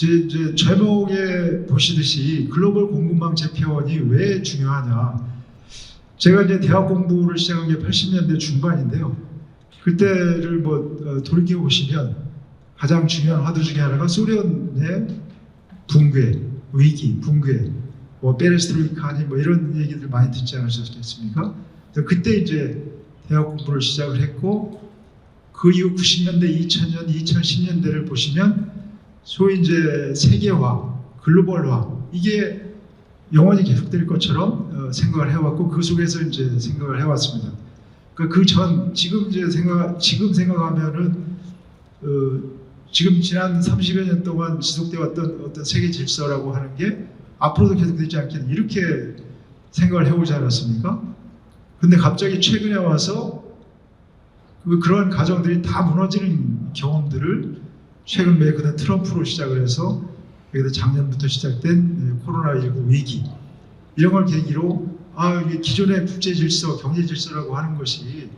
이제 제목에 보시듯이 글로벌 공급망 재편이 왜 중요하냐. 제가 이제 대학 공부를 시작한 게 80년대 중반인데요. 그때를 돌이켜 보시면 가장 중요한 화두 중에 하나가 소련의 붕괴, 위기, 붕괴, 페레스트로이카 이런 얘기들 많이 듣지 않으셨겠습니까? 그때 이제 대학 공부를 시작을 했고, 그 이후 90년대, 2000년, 2010년대를 보시면 소위 이제 세계화, 글로벌화, 이게 영원히 계속될 것처럼 생각을 해왔고, 그 속에서 이제 생각을 해왔습니다. 지금 생각하면은 지금 지난 30여 년 동안 지속되어 왔던 어떤 세계 질서라고 하는 게 앞으로도 계속되지 않겠나, 이렇게 생각을 해오지 않았습니까? 근데 갑자기 최근에 와서 그러한 가정들이 다 무너지는 경험들을 최근 메이크는 트럼프로 시작을 해서 여기다 작년부터 시작된 코로나19 위기, 이런 걸 계기로 이게 기존의 국제 질서, 경제 질서라고 하는 것이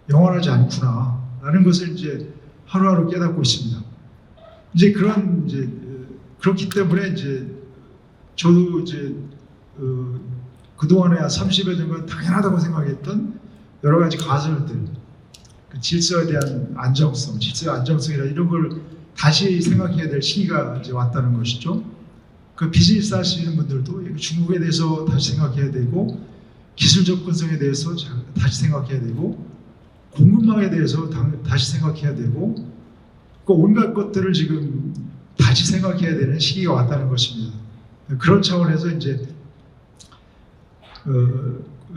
영원하지 않구나 라는 것을 이제 하루하루 깨닫고 있습니다. 이제 그렇기 때문에 이제 저도 그동안에 한 30여 년간 당연하다고 생각했던 여러 가지 가설들, 그 질서에 대한 안정성, 질서의 안정성이라 이런 걸 다시 생각해야 될 시기가 이제 왔다는 것이죠. 그 비즈니스 하시는 분들도 중국에 대해서 다시 생각해야 되고, 기술 접근성에 대해서 다시 생각해야 되고, 공급망에 대해서 다시 생각해야 되고, 그 온갖 것들을 지금 다시 생각해야 되는 시기가 왔다는 것입니다. 그런 차원에서 이제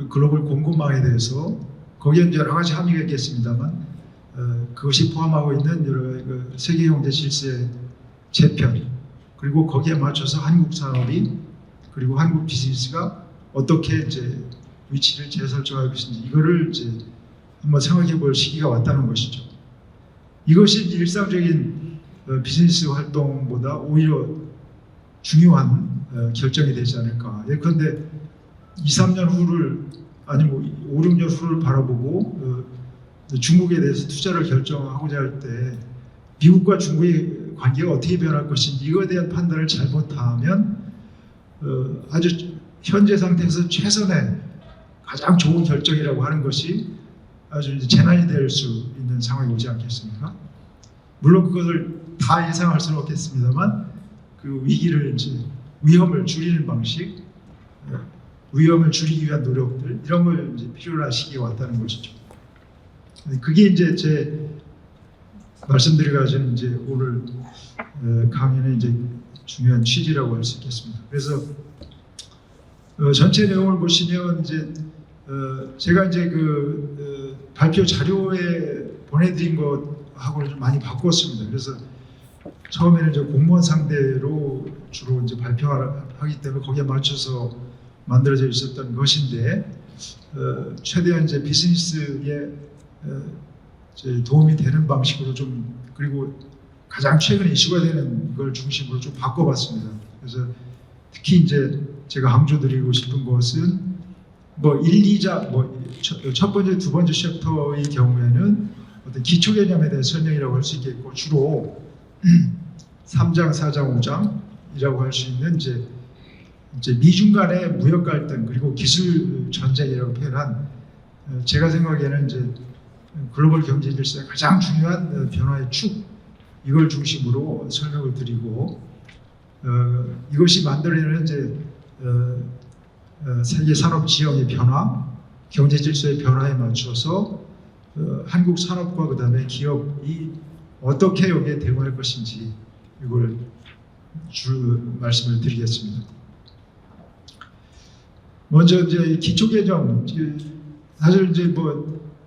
글로벌 공급망에 대해서, 거기에 이제 여러 가지 함의가 있겠습니다만, 그것이 포함하고 있는 여러 세계 경제 질서의 재편, 그리고 거기에 맞춰서 한국 산업이, 그리고 한국 비즈니스가 어떻게 이제 위치를 재설정할 것인지, 이거를 이제 한번 생각해 볼 시기가 왔다는 것이죠. 이것이 일상적인 비즈니스 활동보다 오히려 중요한 결정이 되지 않을까. 예컨대 2, 3년 후를, 아니면 5, 6년 후를 바라보고 중국에 대해서 투자를 결정하고자 할 때 미국과 중국의 관계가 어떻게 변할 것인지, 이거에 대한 판단을 잘못하면 아주 현재 상태에서 최선의 가장 좋은 결정이라고 하는 것이 아주 재난이 될 수 있는 상황이 오지 않겠습니까? 물론 그것을 다 예상할 수는 없겠습니다만, 그 위기를 위험을 줄이는 방식, 위험을 줄이기 위한 노력들, 이런 걸 필요로 한 시기가 왔다는 것이죠. 그게 이제 제 말씀드려가지고 오늘 강연의 중요한 취지라고 할 수 있겠습니다. 그래서 전체 내용을 보시면 제가 발표 자료에 보내드린 것하고는 좀 많이 바꿨습니다. 그래서 처음에는 공무원 상대로 주로 발표하기 때문에 거기에 맞춰서 만들어져 있었던 것인데, 최대한 비즈니스에 도움이 되는 방식으로 그리고 가장 최근에 이슈가 되는 걸 중심으로 좀 바꿔봤습니다. 그래서 특히 제가 강조드리고 싶은 것은 1, 2자, 첫 번째, 두 번째 챕터의 경우에는 어떤 기초 개념에 대한 설명이라고 할 수 있겠고, 주로 3장, 4장, 5장이라고 할 수 있는 미중 간의 무역 갈등, 그리고 기술 전쟁이라고 표현한, 제가 생각에는 글로벌 경제 질서의 가장 중요한 변화의 축, 이걸 중심으로 설명을 드리고, 이것이 만들어내는 세계 산업 지형의 변화, 경제 질서의 변화에 맞춰서 한국 산업과 그다음에 기업이 어떻게 여기에 대응할 것인지, 이걸 말씀을 드리겠습니다. 먼저 기초 개념, 사실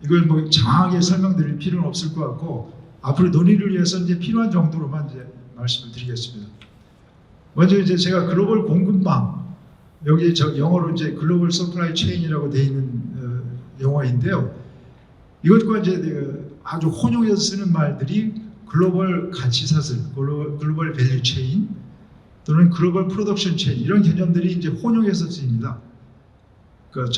이걸 장황하게 설명드릴 필요는 없을 것 같고, 앞으로 논의를 위해서 필요한 정도로만 말씀을 드리겠습니다. 먼저 제가 글로벌 공급망, 여기 영어로 글로벌 서플라이 체인이라고 되어 있는 용어인데요. 이것과 아주 혼용해서 쓰는 말들이 글로벌 가치 사슬, 글로벌 밸류 체인, 또는 글로벌 프로덕션 체인, 이런 개념들이 혼용해서 쓰입니다. 그러니까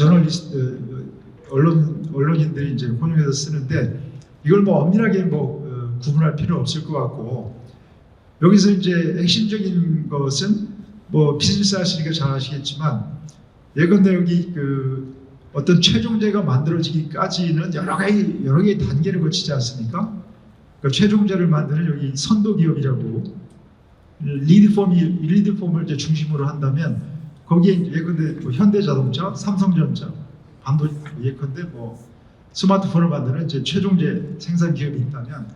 언론인들이 혼용해서 쓰는데, 이걸 엄밀하게 구분할 필요 없을 것 같고, 여기서 이제 핵심적인 것은 뭐 비즈니스 하시니까 잘 아시겠지만 예컨대 여기 그 어떤 최종제가 만들어지기까지는 여러 개의 단계를 거치지 않습니까? 그러니까 최종제를 만드는 여기 선도 기업이라고 리드폼을 이제 중심으로 한다면 거기에 예컨대 뭐 현대자동차, 삼성전자, 반도체 예컨대 뭐 스마트폰을 만드는 이제 최종제 생산 기업이 있다면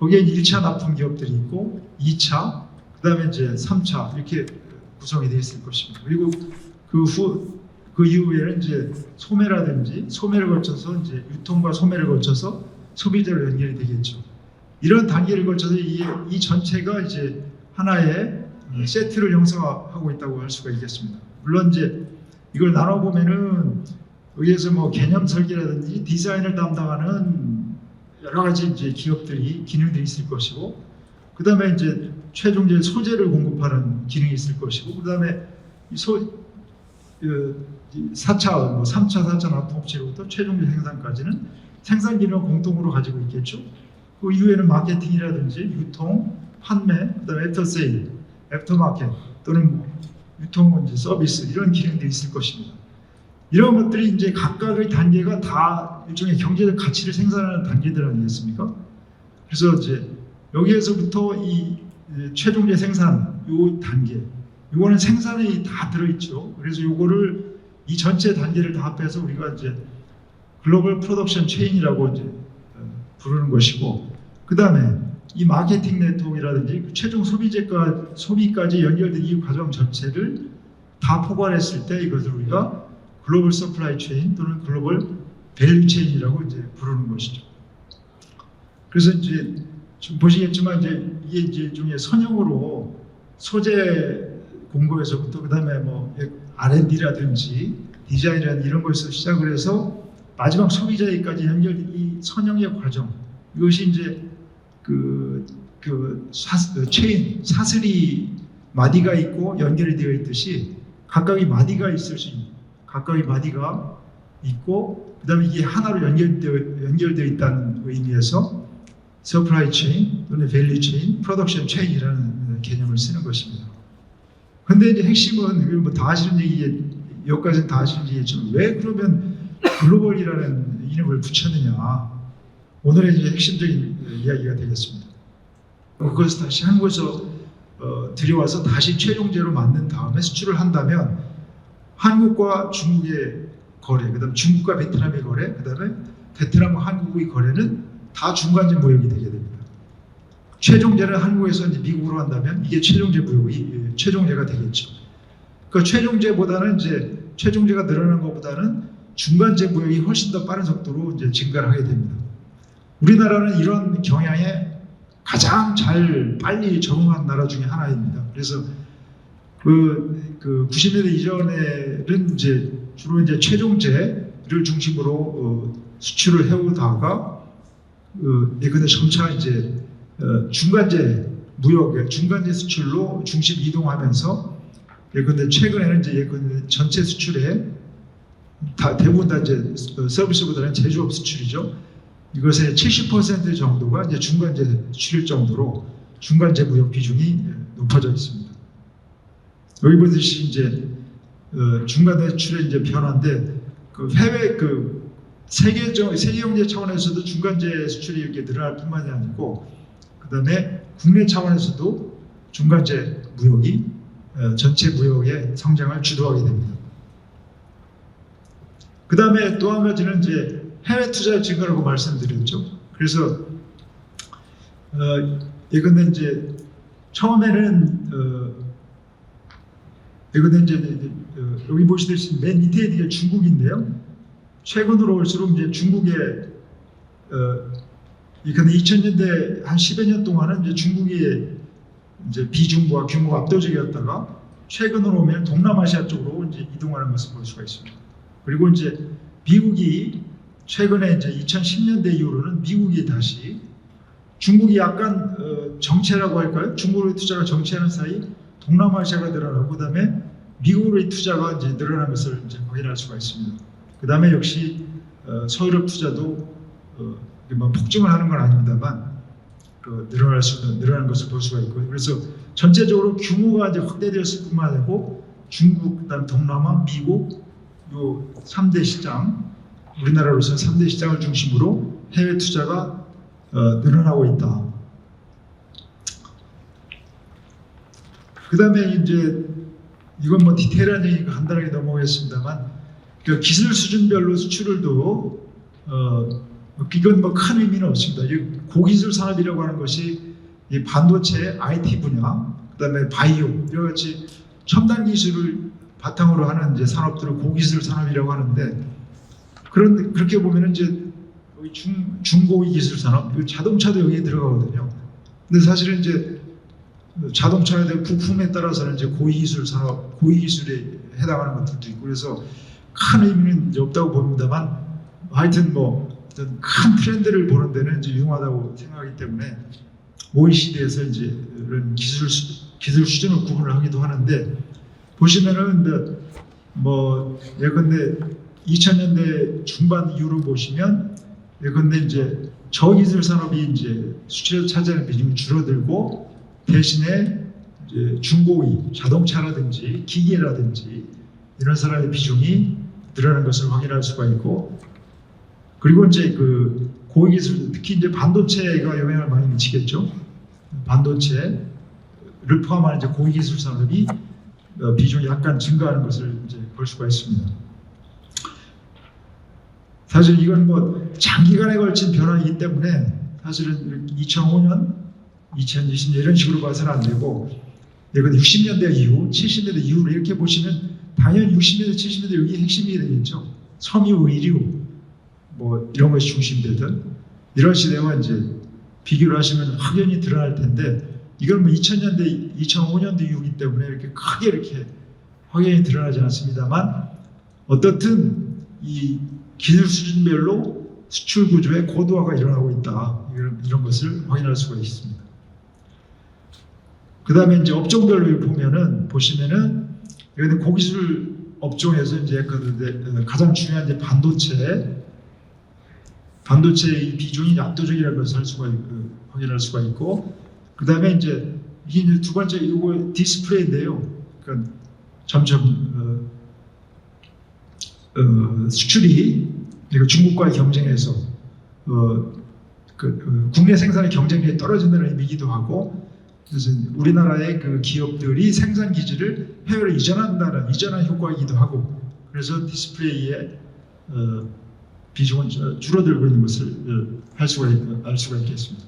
거기에 1차 납품 기업들이 있고 2차, 그다음에 이제 3차 이렇게 구성이 되어 있을 것입니다. 그리고 그 이후에는 이제 소매를 거쳐서 이제 유통과 소매를 거쳐서 소비자로 연결이 되겠죠. 이런 단계를 거쳐서 이 전체가 이제 하나의 세트를 형성하고 있다고 할 수가 있겠습니다. 물론 이제 이걸 나눠보면은 여기에서 뭐 개념 설계라든지 디자인을 담당하는 여러 가지 이제 기능들이 있을 것이고, 그 다음에 이제 최종적인 소재를 공급하는 기능이 있을 것이고, 그 다음에 4차, 뭐 3차, 4차 납품업체로부터 최종적 생산까지는 생산 기능을 공통으로 가지고 있겠죠. 그 이후에는 마케팅이라든지 유통, 판매, 그 다음에 애프터 세일, 애프터 마켓 또는 뭐 유통 이제 서비스 이런 기능들이 있을 것입니다. 이런 것들이 이제 각각의 단계가 다 일종의 경제적 가치를 생산하는 단계들 아니겠습니까? 그래서 이제 여기에서부터 이 최종제 생산 요 단계, 요거는 생산이 다 들어있죠. 그래서 요거를 이 전체 단계를 다 합해서 우리가 이제 글로벌 프로덕션 체인이라고 이제 부르는 것이고, 그 다음에 이 마케팅 네트워크라든지 최종 소비까지 연결된 이 과정 전체를 다 포괄했을 때 이것을 우리가 글로벌 서플라이 체인 또는 글로벌 밸류 체인이라고 이제 부르는 것이죠. 그래서 이제 지금 보시겠지만 이게 이제 일종의 선형으로 소재 공급에서부터 그다음에 뭐 R&D라든지 디자인이라든지 이런 것에서 시작을 해서 마지막 소비자에까지 연결된 이 선형의 과정, 이것이 이제 체인 사슬이 마디가 있고 연결이 되어 있듯이 각각의 마디가 있고, 그 다음에 이게 하나로 연결되어 있다는 의미에서 서플라이 체인 또는 밸류 체인, 프로덕션 체인이라는 개념을 쓰는 것입니다. 근데 이제 핵심은 뭐 다 아시는 여기까지는 다 아시는 얘기지만 왜 그러면 글로벌이라는 이름을 붙였느냐, 오늘의 이제 핵심적인 이야기가 되겠습니다. 그것을 다시 한국에서 들여와서 다시 최종제로 만든 다음에 수출을 한다면 한국과 중국의 거래, 그 다음에 중국과 베트남의 거래, 그 다음에 베트남과 한국의 거래는 다 중간재 무역이 되게 됩니다. 최종제를 한국에서 이제 미국으로 한다면 이게 최종제 무역이 최종제가 되겠죠. 그 최종제보다는 이제 최종제가 늘어난 것보다는 중간재 무역이 훨씬 더 빠른 속도로 이제 증가를 하게 됩니다. 우리나라는 이런 경향에 가장 빨리 적응한 나라 중에 하나입니다. 그래서 그 90년대 이전에는 이제 주로 이제 최종제를 중심으로 수출을 해오다가 예컨대 점차 이제 중간재 무역의 중간재 수출로 중심 이동하면서 예컨대 최근에는 이제 예컨대 전체 수출에 대부분 다 이제 서비스보다는 제조업 수출이죠. 이것의 70% 정도가 이제 중간재 수출일 정도로 중간재 무역 비중이 높아져 있습니다. 여기 보듯이 이제 중간재 수출의 이제 변화인데 해외 세계 경제 차원에서도 중간재 수출이 이렇게 늘어날 뿐만이 아니고, 그다음에 국내 차원에서도 중간재 무역이 전체 무역의 성장을 주도하게 됩니다. 그다음에 또 한 가지는 이제 해외 투자 증가라고 말씀드렸죠. 그래서 예컨대 이제 처음에는 예컨대 이제 여기 보시듯이 맨 밑에 있는 게 중국인데요. 최근으로 올수록 이제 중국의 예컨대 2000년대 한 10여 년 동안은 이제 중국의 이제 비중과 규모가 압도적이었다가 최근으로 오면 동남아시아 쪽으로 이제 이동하는 것을 볼 수가 있습니다. 그리고 이제 미국이 최근에 이제 2010년대 이후로는 미국이 다시 중국이 약간 정체라고 할까요? 중국으로의 투자가 정체하는 사이 동남아시아가 늘어나고, 그다음에 미국으로의 투자가 이제 늘어난 것을 이제 확인할 수가 있습니다. 그다음에 역시 서유럽 투자도 뭐 폭증을 하는 건 아닙니다만 늘어나는 것을 볼 수가 있고요. 그래서 전체적으로 규모가 이제 확대되었을 뿐만 아니고 중국, 그다음 동남아, 미국 요 3대 시장, 우리나라로서는 3대 시장을 중심으로 해외 투자가 늘어나고 있다. 그다음에 이제 이건 뭐 디테일한 얘기가 간단하게 넘어가겠습니다만 그 기술 수준별로 수출을도 이건 뭐 큰 의미는 없습니다. 이 고기술 산업이라고 하는 것이 이 반도체, IT 분야, 그다음에 바이오 이와 같이 첨단 기술을 바탕으로 하는 이제 산업들을 고기술 산업이라고 하는데 그렇게 보면은 이제 중고기 기술 산업, 자동차도 여기에 들어가거든요. 근데 사실은 이제 자동차에 대한 부품에 따라서는 이제 고위기술 산업, 고위기술에 해당하는 것들도 있고 그래서 큰 의미는 이제 없다고 봅니다만 하여튼 뭐 어떤 큰 트렌드를 보는 데는 이제 유용하다고 생각하기 때문에 OECD에서 이제 이런 기술 수준을 구분을 하기도 하는데 보시면은 뭐 예컨대 2000년대 중반 이후로 보시면 예컨대 이제 저기술 산업이 이제 수출에서 차지하는 비중이 줄어들고 대신에 이제 중고위, 자동차라든지 기계라든지 이런 산업의 비중이 늘어나는 것을 확인할 수가 있고 그리고 이제 그 고위기술 특히 이제 반도체가 영향을 많이 미치겠죠. 반도체를 포함한 이제 고위기술 산업이 비중이 약간 증가하는 것을 이제 볼 수가 있습니다. 사실 이건 뭐 장기간에 걸친 변화이기 때문에 사실은 2005년, 2020년 이런 식으로 봐서는 안 되고 60년대 이후, 70년대 이후로 이렇게 보시면 당연히 60년대, 70년대 여기 핵심이 되겠죠. 섬유, 의류 뭐 이런 것이 중심되던 이런 시대와 이제 비교를 하시면 확연히 드러날 텐데 이건 뭐 2000년대, 2005년도 이후이기 때문에 이렇게 크게 이렇게 확연히 드러나지 않습니다만 어떻든 이 기술 수준별로 수출 구조의 고도화가 일어나고 있다. 이런 것을 확인할 수가 있습니다. 그 다음에 이제 업종별로 보면은 보시면은 여기는 고기술 업종에서 이제 가장 중요한 이제 반도체의 비중이 압도적이라는 것을 확인할 수가 있고 그 다음에 이제 이게 두 번째 이거 디스플레이인데요. 그러니까 점점 수출이 중국과의 경쟁에서 국내 생산의 경쟁력이 떨어진다는 의미이기도 하고 그래서 우리나라의 그 기업들이 생산 기지를 해외로 이전한 효과이기도 하고 그래서 디스플레이의 비중은 줄어들고 있는 것을 알 수가 있겠습니다.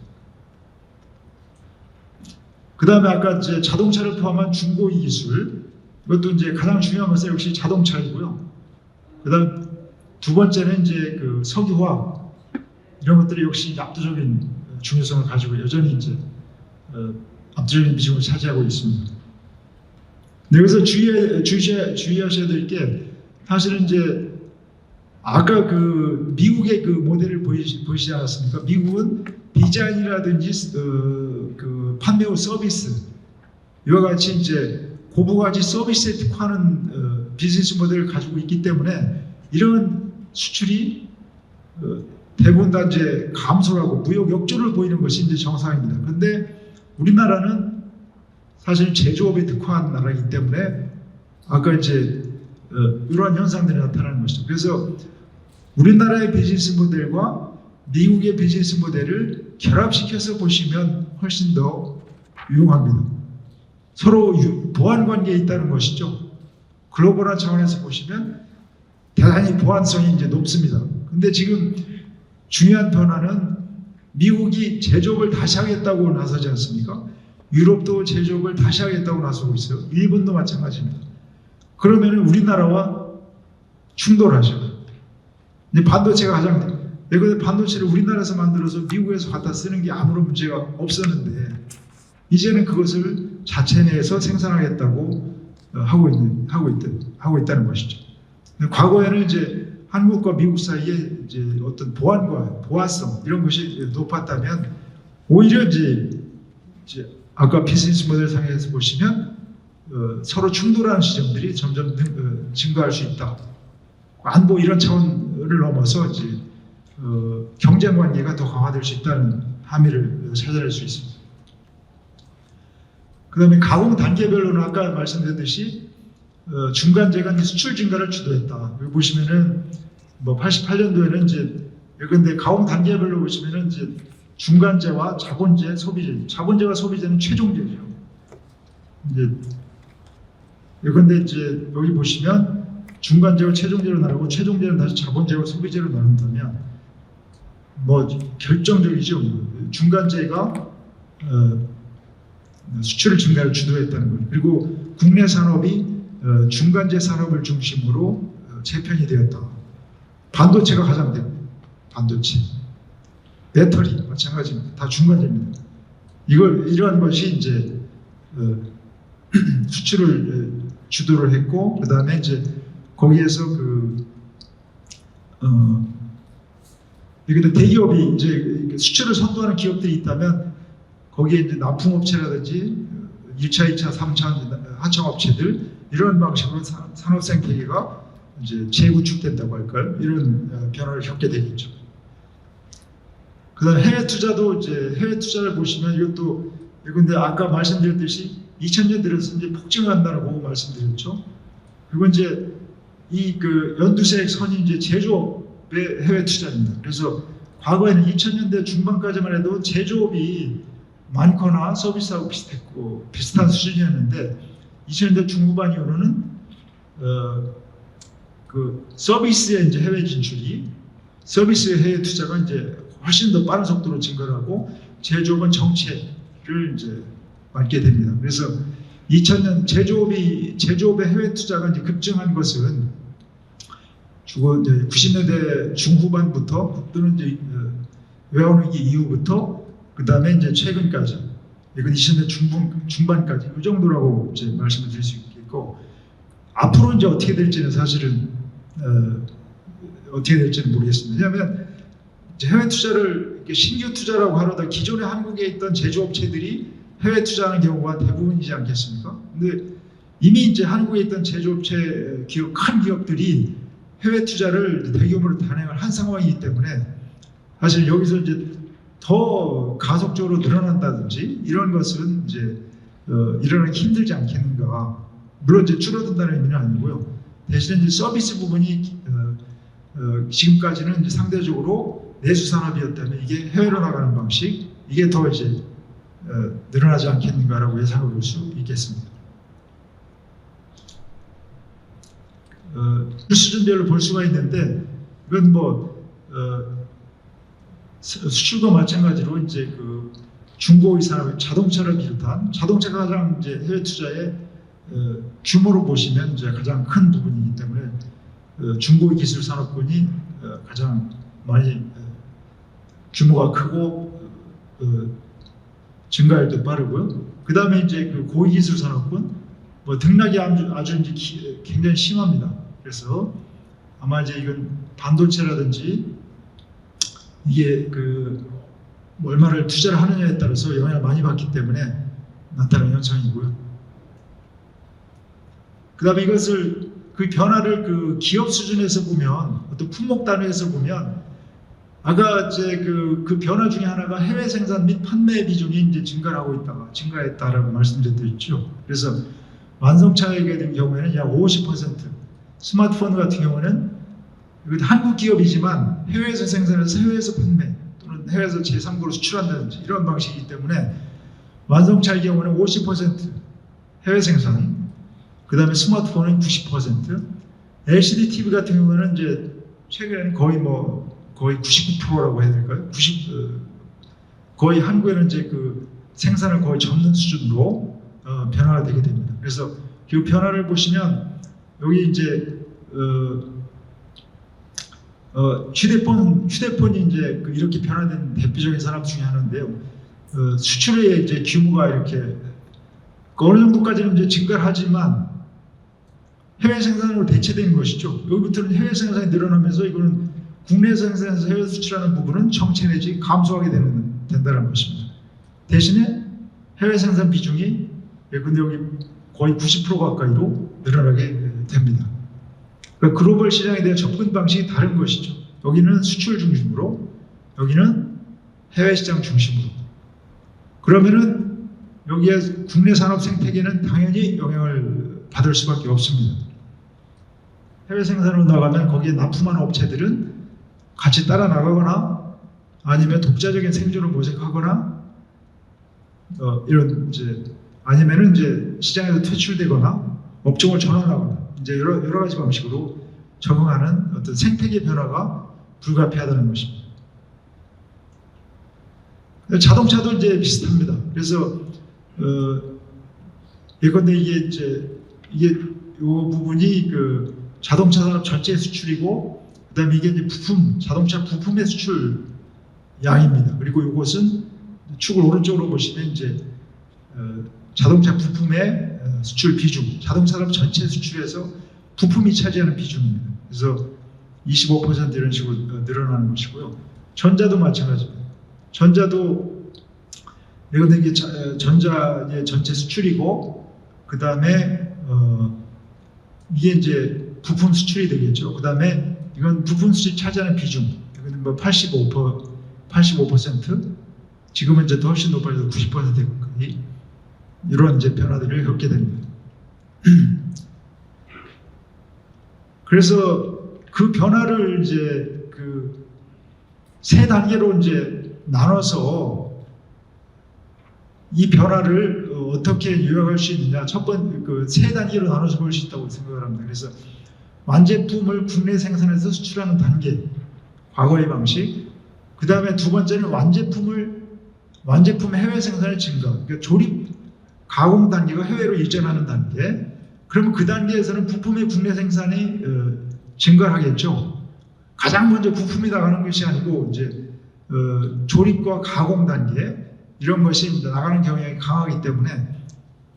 그 다음에 아까 이제 자동차를 포함한 중고위 기술 이것도 이제 가장 중요한 것은 역시 자동차이고요. 그 다음 두 번째는 이제 그 석유화학 이런 것들이 역시 압도적인 중요성을 가지고 여전히 이제 압도적인 비중을 차지하고 있습니다. 네, 여기서 주의하셔야 될 게 사실은 이제 아까 그 미국의 그 모델을 보이지 않았습니까? 미국은 디자인이라든지 그 판매 후 서비스 이와 같이 이제 고부가치 서비스에 특화하는 비즈니스 모델을 가지고 있기 때문에 이런 수출이 대부분 다 이제 감소하고 무역 역전을 보이는 것이 이제 정상입니다. 그런데 우리나라는 사실 제조업에 특화한 나라이기 때문에 아까 이제 이러한 현상들이 나타나는 것이죠. 그래서 우리나라의 비즈니스 모델과 미국의 비즈니스 모델을 결합시켜서 보시면 훨씬 더 유용합니다. 서로 보완 관계에 있다는 것이죠. 글로벌한 차원에서 보시면 대단히 보완성이 이제 높습니다. 근데 지금 중요한 변화는 미국이 제조업을 다시 하겠다고 나서지 않습니까? 유럽도 제조업을 다시 하겠다고 나서고 있어요. 일본도 마찬가지입니다. 그러면 우리나라와 충돌하죠. 이제 반도체가 가장 예컨대 반도체를 우리나라에서 만들어서 미국에서 갖다 쓰는 게 아무런 문제가 없었는데 이제는 그것을 자체 내에서 생산하겠다고 하고 있다는 것이죠. 과거에는 이제 한국과 미국 사이에 이제 어떤 보안과 보안성 이런 것이 높았다면 오히려 이제 아까 비즈니스 모델 상에서 보시면 서로 충돌하는 지점들이 점점 증가할 수 있다. 안보 이런 차원을 넘어서 이제 경쟁 관계가 더 강화될 수 있다는 함의를 찾아낼 수 있습니다. 그 다음에 가공 단계별로는 아까 말씀드렸듯이 중간재가 수출 증가를 주도했다. 여기 보시면은 뭐 88년도에는 이제 근데 가공 단계별로 보시면은 이제 중간재와 자본재, 소비재, 자본재와 소비재는 최종재죠. 이제 근데 이제 여기 보시면 중간재와 최종재로 나누고 최종재는 다시 자본재와 소비재로 나눈다면 뭐 결정적이죠. 중간재가 수출 증가를 주도했다는 거예요. 그리고 국내 산업이 중간재 산업을 중심으로 재편이 되었다. 반도체가 가장 됩니다. 반도체, 배터리 마찬가지입니다. 다 중간재입니다. 이러한 것이 이제 수출을 주도를 했고, 그 다음에 이제 거기에서 이게 대기업이 이제 수출을 선도하는 기업들이 있다면 거기에 이제 납품업체라든지 1차, 2차, 3차 하청업체들 이런 방식으로 산업 생태계가 이제 재구축된다고 할까요? 이런 변화를 겪게 되겠죠. 그다음 해외 투자도 이제 해외 투자를 보시면 이것도 근데 아까 말씀드렸듯이 2000년 들어서 이제 폭증한다고 말씀드렸죠. 그리고 이제 연두색 선이 이제 제조업의 해외 투자입니다. 그래서 과거에는 2000년대 중반까지만 해도 제조업이 많거나 서비스하고 비슷한 수준이었는데 2000년대 중후반 이후로는 서비스의 이제 해외 진출이 서비스의 해외 투자가 이제 훨씬 더 빠른 속도로 증가를 하고 제조업은 정체를 이제 맞게 됩니다. 그래서 2000년 제조업의 해외 투자가 이제 급증한 것은 주로 이제 90년대 중후반부터 또는 이제 외환위기 이후부터 그 다음에 이제 최근까지 이건 2000년대 중반까지 이 정도라고 이제 말씀을 드릴 수 있겠고 앞으로 이제 어떻게 될지는 사실은 어떻게 될지는 모르겠습니다. 왜냐하면 해외 투자를 신규 투자라고 하려다 기존에 한국에 있던 제조업체들이 해외 투자하는 경우가 대부분이지 않겠습니까? 근데 이미 이제 한국에 있던 제조업체 기업, 큰 기업들이 해외 투자를 대규모로 단행을 한 상황이기 때문에 사실 여기서 이제 더 가속적으로 늘어난다든지 이런 것은 이제 일어나기 힘들지 않겠는가. 물론 이제 줄어든다는 의미는 아니고요. 대신에 이제 서비스 부분이 지금까지는 이제 상대적으로 내수 산업이었다면 이게 해외로 나가는 방식 이게 더 이제 늘어나지 않겠는가라고 예상해 볼 수 있겠습니다. 수준별로 볼 수가 있는데 이건 뭐 수출과 마찬가지로 이제 중고위 산업, 자동차를 비롯한 자동차가 가장 이제 해외 투자의 규모로 보시면 이제 가장 큰 부분이기 때문에 중고위 기술 산업군이 가장 많이 규모가 크고 증가율도 빠르고요. 그 다음에 이제 고위 기술 산업군 뭐 등락이 아주 이제 굉장히 심합니다. 그래서 아마 이제 이건 반도체라든지 이게 뭐 얼마를 투자를 하느냐에 따라서 영향을 많이 받기 때문에 나타나는 현상이고요. 그 다음에 이것을 변화를 기업 수준에서 보면 어떤 품목 단위에서 보면 아까 이제 그 변화 중에 하나가 해외 생산 및 판매 비중이 이제 증가했다라고 말씀드렸죠. 그래서 완성차에 같은 경우에는 약 50%, 스마트폰 같은 경우는 한국 기업이지만 해외에서 생산해서 해외에서 판매 또는 해외에서 제3국으로 수출한다든지 이런 방식이기 때문에 완성차의 경우는 50% 해외 생산, 그 다음에 스마트폰은 90%, LCD TV 같은 경우는 이제 최근에는 거의 99%라고 해야 될까요? 거의 한국에는 이제 생산을 거의 접는 수준으로 변화가 되게 됩니다. 그래서 그 변화를 보시면 여기 이제 휴대폰이 이제 이렇게 변화된 대표적인 산업 중에 하나인데요. 수출의 이제 규모가 이렇게 어느 정도까지는 이제 증가를 하지만 해외 생산으로 대체된 것이죠. 여기부터는 해외 생산이 늘어나면서 이거는 국내 생산에서 해외 수출하는 부분은 정체 내지 감소하게 된다는 것입니다. 대신에 해외 생산 비중이 근데 여기 거의 90% 가까이로 늘어나게 됩니다. 그러니까 글로벌 시장에 대한 접근 방식이 다른 것이죠. 여기는 수출 중심으로, 여기는 해외 시장 중심으로. 그러면은 여기에 국내 산업 생태계는 당연히 영향을 받을 수밖에 없습니다. 해외 생산으로 나가면 거기에 납품하는 업체들은 같이 따라 나가거나 아니면 독자적인 생존을 모색하거나 이런 이제 아니면은 이제 시장에서 퇴출되거나 업종을 전환하거나 이제 여러 가지 방식으로 적응하는 어떤 생태계 변화가 불가피하다는 것입니다. 자동차도 이제 비슷합니다. 그래서 예컨대 이게 요 부분이 그 자동차 산업 전체 수출이고, 그다음에 이게 이제 자동차 부품의 수출 양입니다. 그리고 이것은 축을 오른쪽으로 보시면 이제 자동차 부품의 수출 비중, 자동차 산업 전체 수출에서 부품이 차지하는 비중입니다. 그래서 25% 이런 식으로 늘어나는 것이고요. 전자도 마찬가지입니다. 전자도 이게 전자의 전체 수출이고, 그 다음에 이게 이제 부품 수출이 되겠죠. 그 다음에 이건 부품 수출 차지하는 비중, 이건 뭐 85%, 지금은 이제 더 훨씬 높아져서 90%까지 이런 이제 변화들을 겪게 됩니다. 그래서 그 변화를 이제 그 세 단계로 이제 나눠서 이 변화를 어떻게 요약할 수 있느냐. 첫 번째 그 세 단계로 나눠서 볼 수 있다고 생각을 합니다. 그래서 완제품을 국내 생산해서 수출하는 단계, 과거의 방식. 그 다음에 두 번째는 완제품 해외 생산의 증가, 그러니까 조립 가공 단계가 해외로 이전하는 단계. 그러면 그 단계에서는 부품의 국내 생산이 증가를 하겠죠. 가장 먼저 부품이 나가는 것이 아니고 이제 조립과 가공 단계 이런 것이 나가는 경향이 강하기 때문에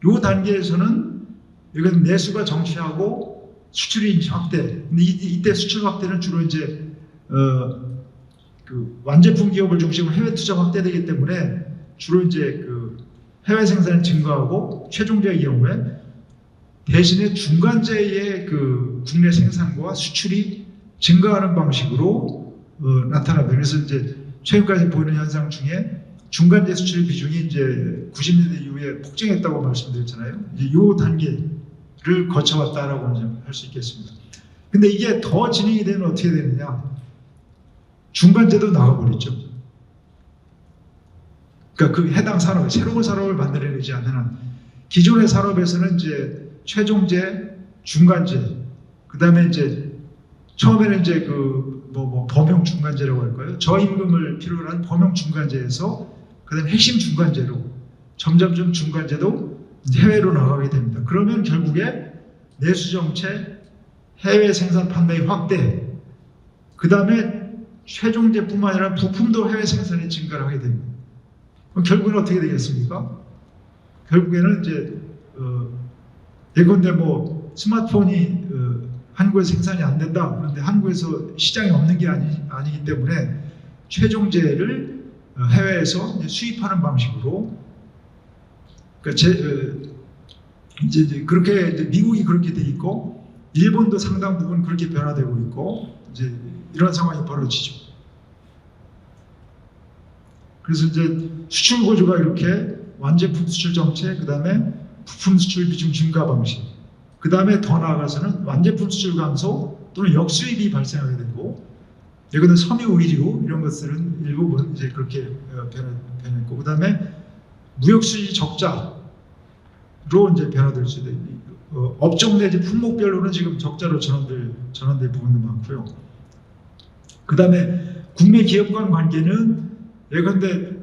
이 단계에서는 이건 내수가 정체하고 수출이 확대. 근데 이때 수출 확대는 주로 이제 그 완제품 기업을 중심으로 해외 투자 확대되기 때문에 주로 이제 그 해외 생산이 증가하고 최종제의 경우에 대신에 중간재의 그 국내 생산과 수출이 증가하는 방식으로 나타납니다. 그래서 이제 최근까지 보이는 현상 중에 중간재 수출 비중이 이제 90년대 이후에 폭증했다고 말씀드렸잖아요. 이제 이 단계를 거쳐왔다라고 할 수 있겠습니다. 근데 이게 더 진행이 되면 어떻게 되느냐? 중간재도 나가버렸죠. 그러니까 그 해당 산업, 새로운 산업을 만들어내지 않는 한 기존의 산업에서는 이제 최종재, 중간재, 그 다음에 이제 처음에는 이제 그 범용 중간재라고 할까요? 저임금을 필요로 하는 범용 중간재에서 그다음에 핵심 중간재로 점점점 중간재도 해외로 나가게 됩니다. 그러면 결국에 내수 정책, 해외 생산 판매의 확대, 그 다음에 최종재뿐만 아니라 부품도 해외 생산이 증가를 하게 됩니다. 그럼 결국은 어떻게 되겠습니까? 결국에는 이제 예컨대 뭐 스마트폰이 한국에서 생산이 안 된다. 그런데 한국에서 시장이 없는 게 아니기 때문에 최종재를 해외에서 수입하는 방식으로, 그러니까 이제 그렇게 이제 미국이 그렇게 돼 있고 일본도 상당 부분 그렇게 변화되고 있고 이제 이런 상황이 벌어지죠. 그래서 이제 수출 구조가 이렇게 완제품 수출 정책, 그 다음에 부품 수출 비중 증가 방식, 그 다음에 더 나아가서는 완제품 수출 감소 또는 역수입이 발생하게 되고, 예컨대 섬유 의류 이런 것들은 일부분 이제 그렇게 변했고, 그 다음에 무역 수지 적자로 이제 변화될 수도 있고, 업종 내지 품목별로는 지금 적자로 전환될 부분도 많고요. 그 다음에 국내 기업 간 관계는 예컨대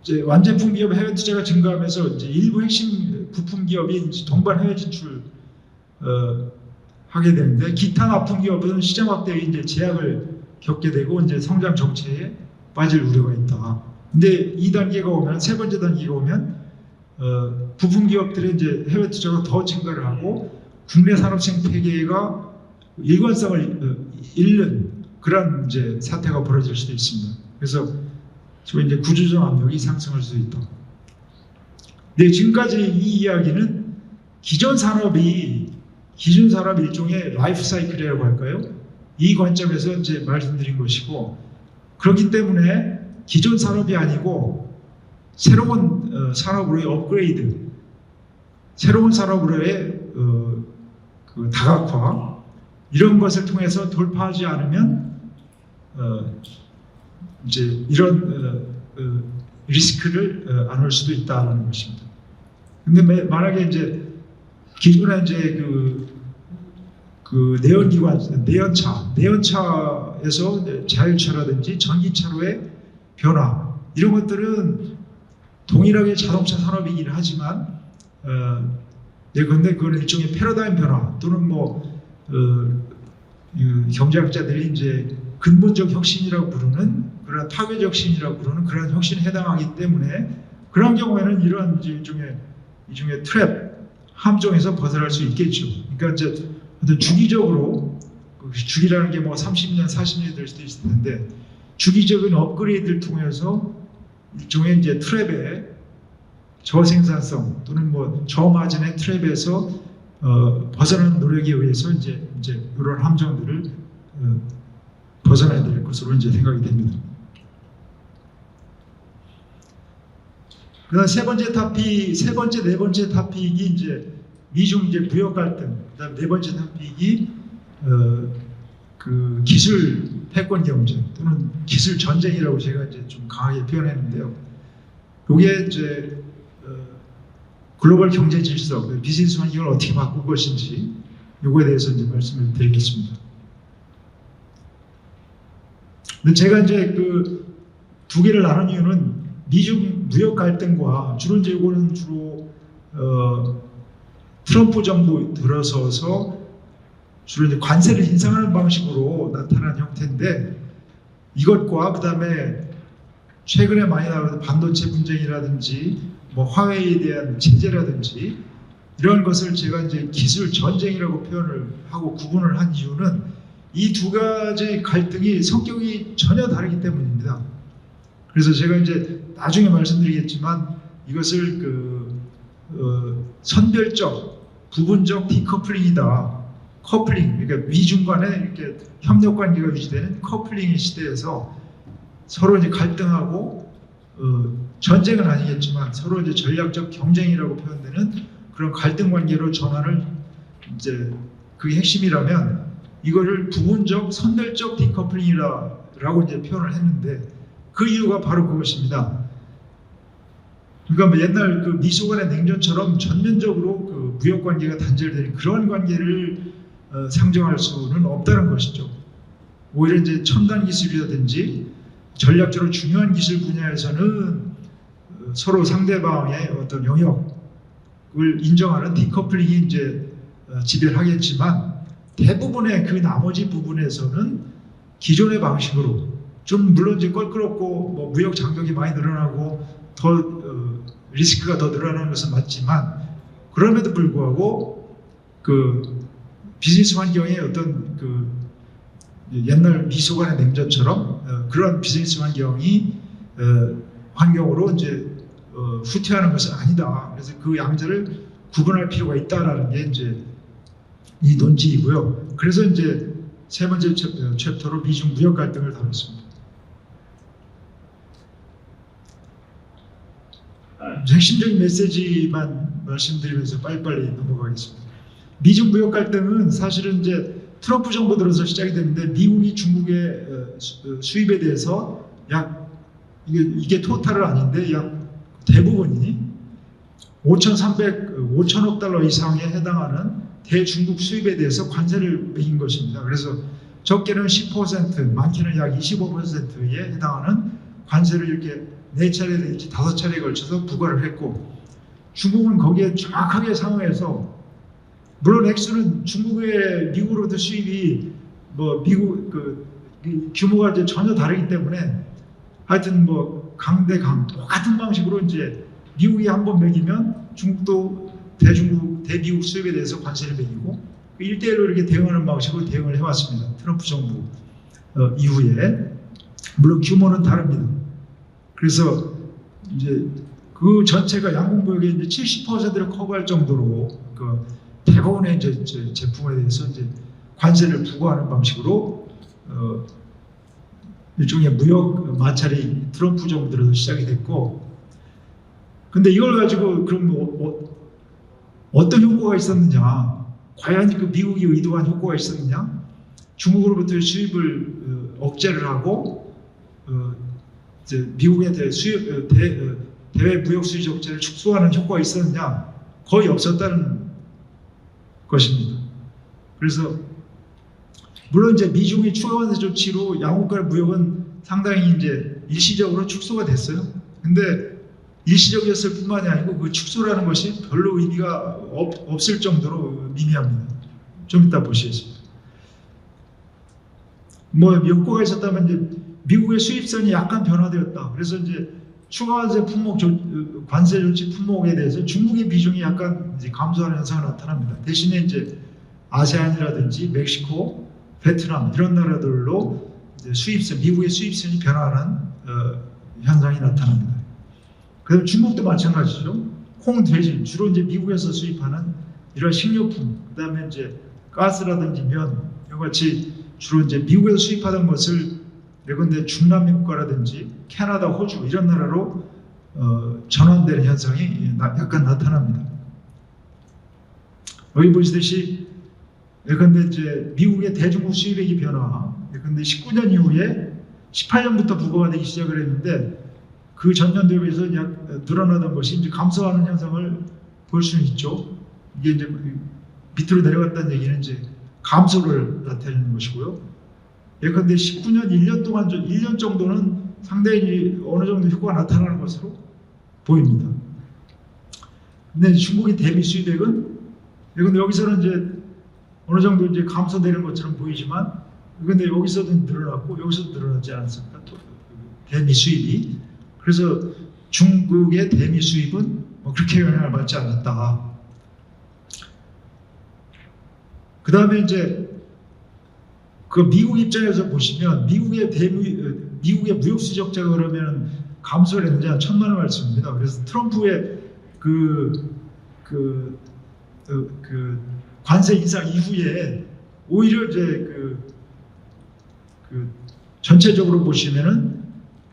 이제 완제품 기업 해외 투자가 증가하면서 이제 일부 핵심 부품 기업이 이제 동반 해외 진출 하게 되는데, 기타 납품 기업은 시장 확대에 이제 제약을 겪게 되고 이제 성장 정체에 빠질 우려가 있다. 근데 2단계가 오면, 세 번째 단계가 오면 부품 기업들의 이제 해외 투자가 더 증가를 하고 국내 산업 생태계가 일관성을 잃는 그런 이제 사태가 벌어질 수도 있습니다. 그래서 지금 이제 구조적 압력이 상승할 수 있다. 네, 지금까지 이 이야기는 기존 산업 일종의 라이프 사이클이라고 할까요? 이 관점에서 이제 말씀드린 것이고, 그렇기 때문에 기존 산업이 아니고 새로운 산업으로의 업그레이드, 새로운 산업으로의 그 다각화, 이런 것을 통해서 돌파하지 않으면 이제 이런 리스크를 안을 수도 있다는 것입니다. 근데 만약에 이제 기존에 이제 그 내연기관, 내연차에서 자율차라든지 전기차로의 변화, 이런 것들은 동일하게 자동차 산업이긴 하지만 근데 그건 일종의 패러다임 변화 또는 경제학자들이 이제 근본적 혁신이라고 부르는 그런 파괴적 혁신이라고 부르는 그런 혁신에 해당하기 때문에 그런 경우에는 이런 일종의 트랩, 함정에서 벗어날 수 있겠죠. 그러니까 이제 어떤 주기적으로, 주기라는 게 30년, 40년이 될 수도 있을 텐데, 주기적인 업그레이드를 통해서 일종의 이제 트랩의 저생산성 또는 저마진의 트랩에서 벗어나는 노력에 의해서 이제 이런 함정들을 벗어나야 될 것으로 이제 생각이 됩니다. 그다음 세 번째, 네 번째 토픽이 이제 미중 이제 무역 갈등. 그다음 네 번째 토픽이 그 기술 패권 경쟁 또는 기술 전쟁이라고 제가 이제 좀 강하게 표현했는데요. 이게 이제 글로벌 경제 질서, 비즈니스 환경을 어떻게 바꿀 것인지 이거에 대해서 이제 말씀을 드리겠습니다. 근데 제가 이제 그 두 개를 나눈 이유는 미중 무역 갈등과 주로 트럼프 정부 들어서서 주로 이제 관세를 인상하는 방식으로 나타난 형태인데, 이것과 그 다음에 최근에 많이 나오는 반도체 분쟁이라든지 화웨이에 대한 제재라든지 이런 것을 제가 이제 기술 전쟁이라고 표현을 하고 구분을 한 이유는 이 두 가지 갈등이 성격이 전혀 다르기 때문입니다. 그래서 제가 이제 나중에 말씀드리겠지만 이것을 선별적, 부분적 디커플링이다. 커플링, 그러니까 미중 간에 이렇게 협력 관계가 유지되는 커플링의 시대에서 서로 이제 갈등하고 전쟁은 아니겠지만 서로 이제 전략적 경쟁이라고 표현되는 그런 갈등 관계로 전환을 이제 그게 핵심이라면 이거를 부분적, 선별적 디커플링이라고 이제 표현을 했는데 그 이유가 바로 그것입니다. 그러니까 옛날 그 미소간의 냉전처럼 전면적으로 그 무역 관계가 단절되는 그런 관계를 상정할 수는 없다는 것이죠. 오히려 이제 첨단 기술이라든지 전략적으로 중요한 기술 분야에서는 서로 상대방의 어떤 영역을 인정하는 디커플링이 이제 지배하겠지만 대부분의 그 나머지 부분에서는 기존의 방식으로 좀 물론 이제 껄끄럽고 무역 장벽이 많이 늘어나고 더 리스크가 더 늘어나는 것은 맞지만 그럼에도 불구하고 그 비즈니스 환경의 어떤 그 옛날 미소간의 냉전처럼 그런 비즈니스 환경으로 이제 후퇴하는 것은 아니다. 그래서 그 양자를 구분할 필요가 있다라는 게 이제 이 논지이고요. 그래서 이제 세 번째 챕터로 미중 무역 갈등을 다뤘습니다. 핵심적인 메시지만 말씀드리면서 빨리빨리 넘어가겠습니다. 미중 무역 갈등은 사실은 이제 트럼프 정부 들어서 시작이 됐는데 미국이 중국의 수입에 대해서 이게 토탈은 아닌데 약 대부분이 5,300억 달러 이상에 해당하는 대중국 수입에 대해서 관세를 매긴 것입니다. 그래서 적게는 10%, 많게는 약 25%에 해당하는 관세를 이렇게 4차례 내지 5차례에 걸쳐서 부과를 했고, 중국은 거기에 정확하게 상응해서, 물론 액수는 중국의 미국으로부터 수입이 미국 규모가 이제 전혀 다르기 때문에 하여튼 강대강 똑같은 방식으로 이제 미국이 한번 매기면 중국도 대미국 수입에 대해서 관세를 매기고 1대1로 이렇게 대응하는 방식으로 대응을 해왔습니다. 트럼프 정부 이후에. 물론 규모는 다릅니다. 그래서 이제 그 전체가 양국무역의 이제 70%를 커버할 정도로 그 대부분의 이제 제품에 대해서 이제 관세를 부과하는 방식으로 일종의 무역 마찰이 트럼프 정부 들어서 시작이 됐고, 근데 이걸 가지고 그럼 어떤 효과가 있었느냐? 과연 그 미국이 의도한 효과가 있었느냐? 중국으로부터 수입을 억제를 하고 이제 미국에 대해 대외 무역 수지 억제를 축소하는 효과가 있었느냐? 거의 없었다는 것입니다. 그래서 물론 이제 미중의 추가관세 조치로 양국 간 무역은 상당히 이제 일시적으로 축소가 됐어요. 근데 일시적이었을 뿐만이 아니고 그 축소라는 것이 별로 의미가 없을 정도로 미미합니다. 좀 이따 보시겠습니다. 뭐 효과가 있었다면 이제 미국의 수입선이 약간 변화되었다. 그래서 이제 추가관세 관세 조치 품목에 대해서 중국의 비중이 약간 이제 감소하는 현상이 나타납니다. 대신에 이제 아세안이라든지 멕시코, 베트남 이런 나라들로 이제 미국의 수입선이 변화하는 현상이 나타납니다. 그다음 중국도 마찬가지죠. 콩, 돼지 주로 이제 미국에서 수입하는 이런 식료품, 그다음에 이제 가스라든지 면 이와 같이 주로 이제 미국에서 수입하던 것을 예컨대 중남미 국가라든지 캐나다, 호주 이런 나라로 전환되는 현상이 약간 나타납니다. 여기 보시듯이 예컨대 이제 미국의 대중국 수입액이 변화, 예컨대 19년 이후에 18년부터 부과가 되기 시작을 했는데 그 전년 대비해서 약 늘어나던 것이 이제 감소하는 현상을 볼 수는 있죠. 이게 이제 밑으로 내려갔다는 얘기는 이제 감소를 나타내는 것이고요. 예컨대 19년 1년 동안 1년 정도는 상당히 어느 정도 효과가 나타나는 것으로 보입니다. 근데 중국의 대미 수입액은 예컨대 여기서는 이제 어느 정도 이제 감소되는 것처럼 보이지만 근데 여기서도 늘어났고 여기서도 늘어나지 않습니까? 대미 수입이. 그래서 중국의 대미 수입은 그렇게 영향을 받지 않았다. 그 다음에 이제 그 미국 입장에서 보시면 미국의 무역 수지 적자가 그러면 감소를 했느냐 천만의 말씀입니다. 그래서 트럼프의 그 관세 인상 이후에 오히려 이제 전체적으로 보시면은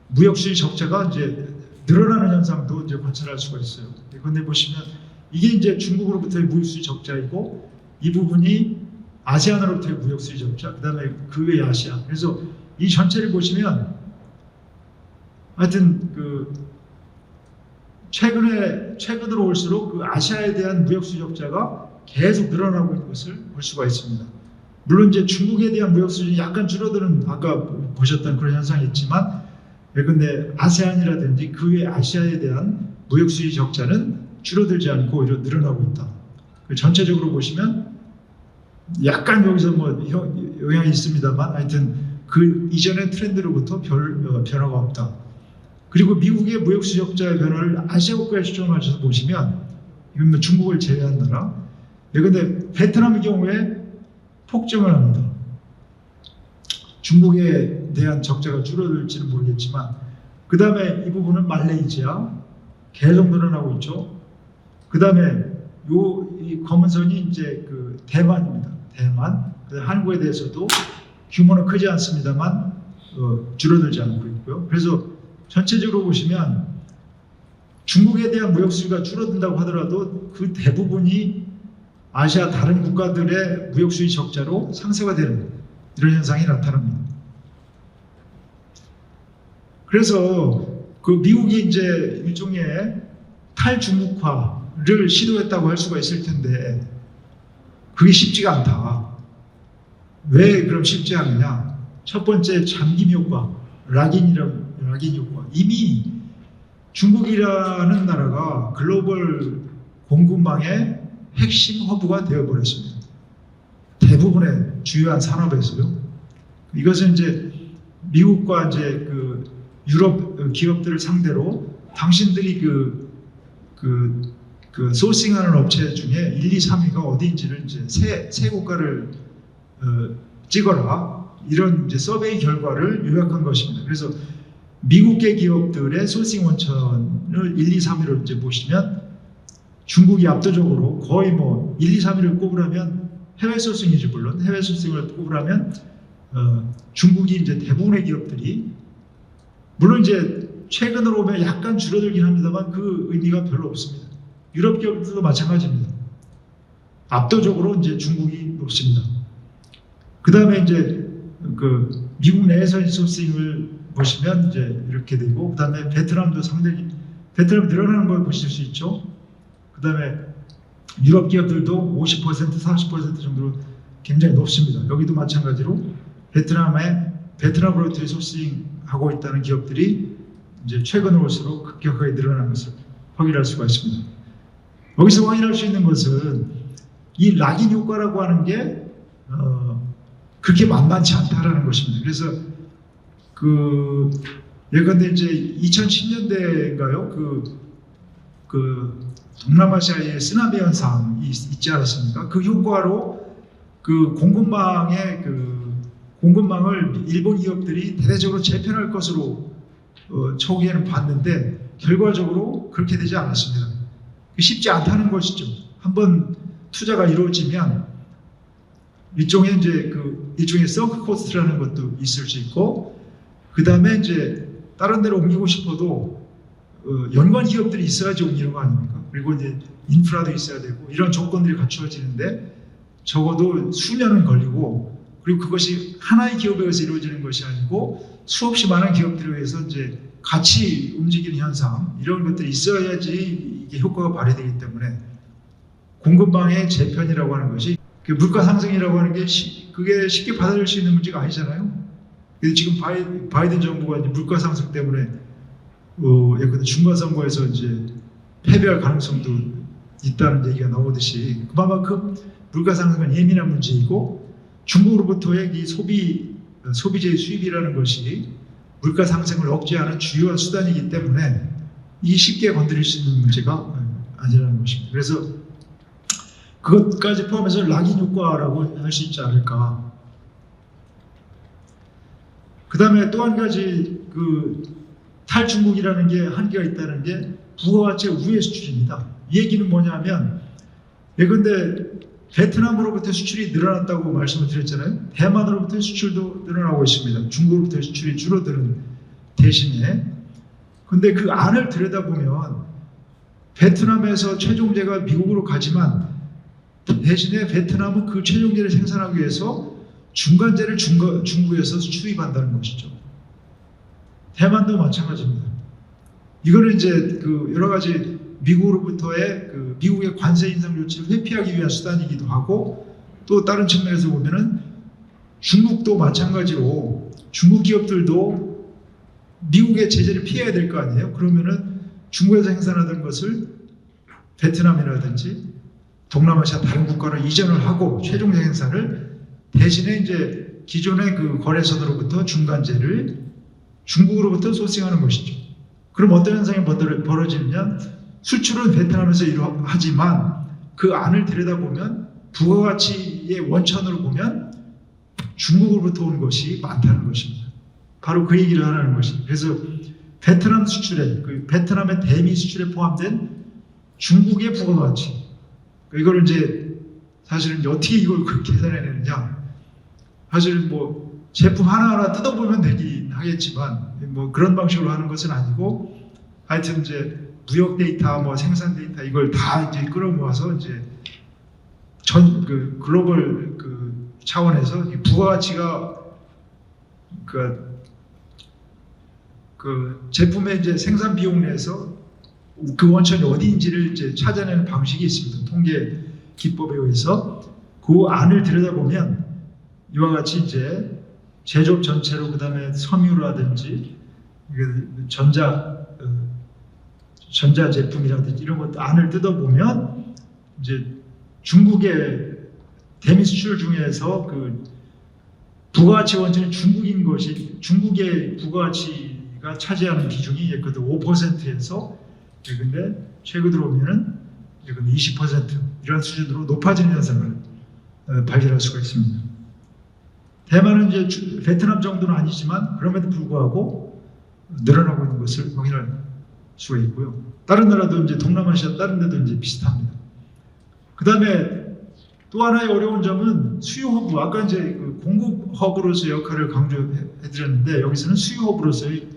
무역 수지 적자가 이제 늘어나는 현상도 이제 관찰할 수가 있어요. 그런데 보시면 이게 이제 중국으로부터의 무역 수지 적자이고 이 부분이 아세안으로부터의 무역 수지 적자, 그다음에 그 외 아시아. 그래서 이 전체를 보시면 하여튼 최근으로 올수록 그 아시아에 대한 무역 수지 적자가 계속 늘어나고 있는 것을 볼 수가 있습니다. 물론 이제 중국에 대한 무역 수준이 약간 줄어드는 아까 보셨던 그런 현상이 있지만, 그런데 아세안이라든지 그 외 아시아에 대한 무역 수지 적자는 줄어들지 않고 오히려 늘어나고 있다. 전체적으로 보시면 약간 여기서 뭐 영향이 있습니다만, 하여튼 그 이전의 트렌드로부터 별 변화가 없다. 그리고 미국의 무역 수지 적자의 변화를 아시아 국가에 초점하셔서 보시면, 이건 뭐 중국을 제외한 나라. 그런데 베트남의 경우에 폭증을 합니다. 중국에 대한 적자가 줄어들지는 모르겠지만, 그 다음에 이 부분은 말레이시아 계속 늘어나고 있죠. 그 다음에 이 검은 선이 이제 그 대만입니다. 대만. 한국에 대해서도 규모는 크지 않습니다만 줄어들지 않고 있고요. 그래서 전체적으로 보시면 중국에 대한 무역 수지가 줄어든다고 하더라도 그 대부분이 아시아 다른 국가들의 무역 수지 적자로 상쇄가 되는 이런 현상이 나타납니다. 그래서 그 미국이 이제 일종의 탈중국화를 시도했다고 할 수가 있을 텐데 그게 쉽지가 않다. 왜 그럼 쉽지 않느냐? 첫 번째 잠김 효과, 락인 효과. 이미 중국이라는 나라가 글로벌 공급망의 핵심 허브가 되어버렸습니다. 대부분의 주요한 산업에서요. 이것은 이제 미국과 이제 그 유럽 기업들을 상대로 당신들이 그 소싱하는 업체 중에 1, 2, 3위가 어디인지를 이제 세 국가를 찍어라, 이런 이제 서베이 결과를 요약한 것입니다. 그래서 미국계 기업들의 소싱 원천을 1, 2, 3위로 이제 보시면 중국이 압도적으로 거의 뭐 1, 2, 3위를 꼽으라면 해외 소싱이지, 물론 해외 소싱을 꼽으라면 중국이 이제 대부분의 기업들이 물론 이제 최근으로 보면 약간 줄어들긴 합니다만 그 의미가 별로 없습니다. 유럽 기업들도 마찬가지입니다. 압도적으로 이제 중국이 높습니다. 그 다음에 이제 그 미국 내에서 인소싱을 보시면 이제 이렇게 되고, 그 다음에 베트남도 상당히 베트남 늘어나는 걸 보실 수 있죠. 그 다음에 유럽 기업들도 50%, 40% 정도로 굉장히 높습니다. 여기도 마찬가지로 베트남으로부터 소싱하고 있다는 기업들이 이제 최근 올수록 급격하게 늘어난 것을 확인할 수가 있습니다. 여기서 확인할 수 있는 것은 이 락인 효과라고 하는 게 그렇게 만만치 않다라는 것입니다. 그래서 예컨대 이제 2010년대인가요? 동남아시아의 쓰나미 현상이 있지 않았습니까? 그 효과로 그 공급망을 일본 기업들이 대대적으로 재편할 것으로 초기에는 봤는데 결과적으로 그렇게 되지 않았습니다. 쉽지 않다는 것이죠. 한번 투자가 이루어지면 일종의 썬크 코스트라는 것도 있을 수 있고, 그 다음에 이제 다른 데로 옮기고 싶어도 연관 기업들이 있어야지 옮기는 거 아닙니까? 그리고 이제 인프라도 있어야 되고 이런 조건들이 갖추어지는데 적어도 수년은 걸리고, 그리고 그것이 하나의 기업에 의해서 이루어지는 것이 아니고 수없이 많은 기업들에 의해서 이제 같이 움직이는 현상, 이런 것들이 있어야지 이게 효과가 발휘되기 때문에 공급망의 재편이라고 하는 것이, 물가 상승이라고 하는 게 그게 쉽게 받아들일 수 있는 문제가 아니잖아요. 그래서 지금 바이든 정부가 이제 물가 상승 때문에 예컨대 중간선거에서 이제 패배할 가능성도 있다는 얘기가 나오듯이, 그만큼 물가 상승은 예민한 문제이고 중국으로부터의 이 소비재의 수입이라는 것이 물가 상승을 억제하는 주요한 수단이기 때문에 이게 쉽게 건드릴 수 있는 문제가 아니라는 것입니다. 그래서 그것까지 포함해서 락인 효과라고 할 수 있지 않을까. 그 다음에 또 한 가지 탈중국이라는 게 한계가 있다는 게 부가가치의 우회 수출입니다. 이 얘기는 뭐냐면, 예컨대 베트남으로부터 수출이 늘어났다고 말씀을 드렸잖아요. 대만으로부터 수출도 늘어나고 있습니다. 중국으로부터 수출이 줄어드는 대신에. 근데 그 안을 들여다보면 베트남에서 최종재가 미국으로 가지만 대신에 베트남은 그 최종재를 생산하기 위해서 중간재를 중국에서 수입한다는 것이죠. 대만도 마찬가지입니다. 이거는 이제 여러 가지 미국으로부터의 미국의 관세 인상 조치를 회피하기 위한 수단이기도 하고, 또 다른 측면에서 보면은 중국도 마찬가지로 중국 기업들도 미국의 제재를 피해야 될 거 아니에요. 그러면은 중국에서 생산하던 것을 베트남이라든지 동남아시아 다른 국가로 이전을 하고 최종 생산을 대신에 이제 기존의 거래선으로부터 중간재를 중국으로부터 소싱하는 것이죠. 그럼 어떤 현상이 벌어지느냐? 수출은 베트남에서 하지만 그 안을 들여다보면 부가가치의 원천으로 보면 중국으로부터 온 것이 많다는 것입니다. 바로 그 얘기를 하라는 것입니다. 그래서 베트남 수출에, 베트남의 대미 수출에 포함된 중국의 부가가치, 이거를 이제 사실은 어떻게 이걸 계산해내느냐? 사실은 제품 하나하나 뜯어보면 되긴 하겠지만 그런 방식으로 하는 것은 아니고, 하여튼 이제 무역 데이터, 생산 데이터 이걸 다 이제 끌어모아서 이제 글로벌 차원에서 부가가치가 제품의 이제 생산 비용 내에서 그 원천이 어디인지를 이제 찾아내는 방식이 있습니다. 통계 기법에 의해서 그 안을 들여다보면 이와 같이 이제 제조업 전체로, 그 다음에 섬유라든지 전자 제품이라든지 이런 것도 안을 뜯어보면 이제 중국의 대미 수출 중에서 부가가치 원천이 중국인 것이, 중국의 부가가치가 차지하는 비중이 예컨대 5%에서 근데 최근으로 보면은 20% 이런 수준으로 높아지는 현상을 발견할 수가 있습니다. 대만은 이제 베트남 정도는 아니지만 그럼에도 불구하고 늘어나고 있는 것을 확인할 수가 있고요. 다른 나라도 이제 동남아시아 다른 데도 이제 비슷합니다. 그 다음에 또 하나의 어려운 점은 수요 허브, 아까 이제 공급 허브로서의 역할을 강조해드렸는데 여기서는 수요 허브로서의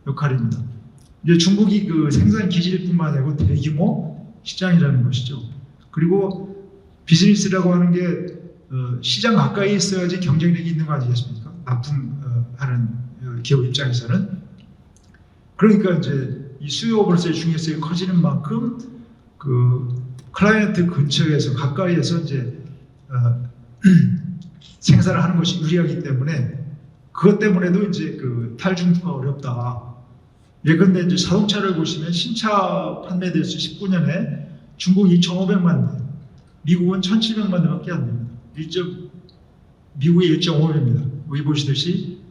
역할입니다. 이제 중국이 그 생산 기질뿐만 아니고 대규모 시장이라는 것이죠. 그리고 비즈니스라고 하는 게 시장 가까이 있어야지 경쟁력이 있는 거 아니겠습니까? 납품하는 기업 입장에서는. 그러니까 이제 이 수요업으로서의 중요성이 커지는 만큼 그 클라이언트 근처에서 가까이에서 이제 생산을 하는 것이 유리하기 때문에 그것 때문에도 이제 그 탈중국가 어렵다. 예컨대 이제 자동차를 보시면 신차 판매 대수 19년에 중국 2,500만 대, 미국은 1,700만 대밖에 안 됩니다. 미국이 1.5배입니다. 여기 보시듯이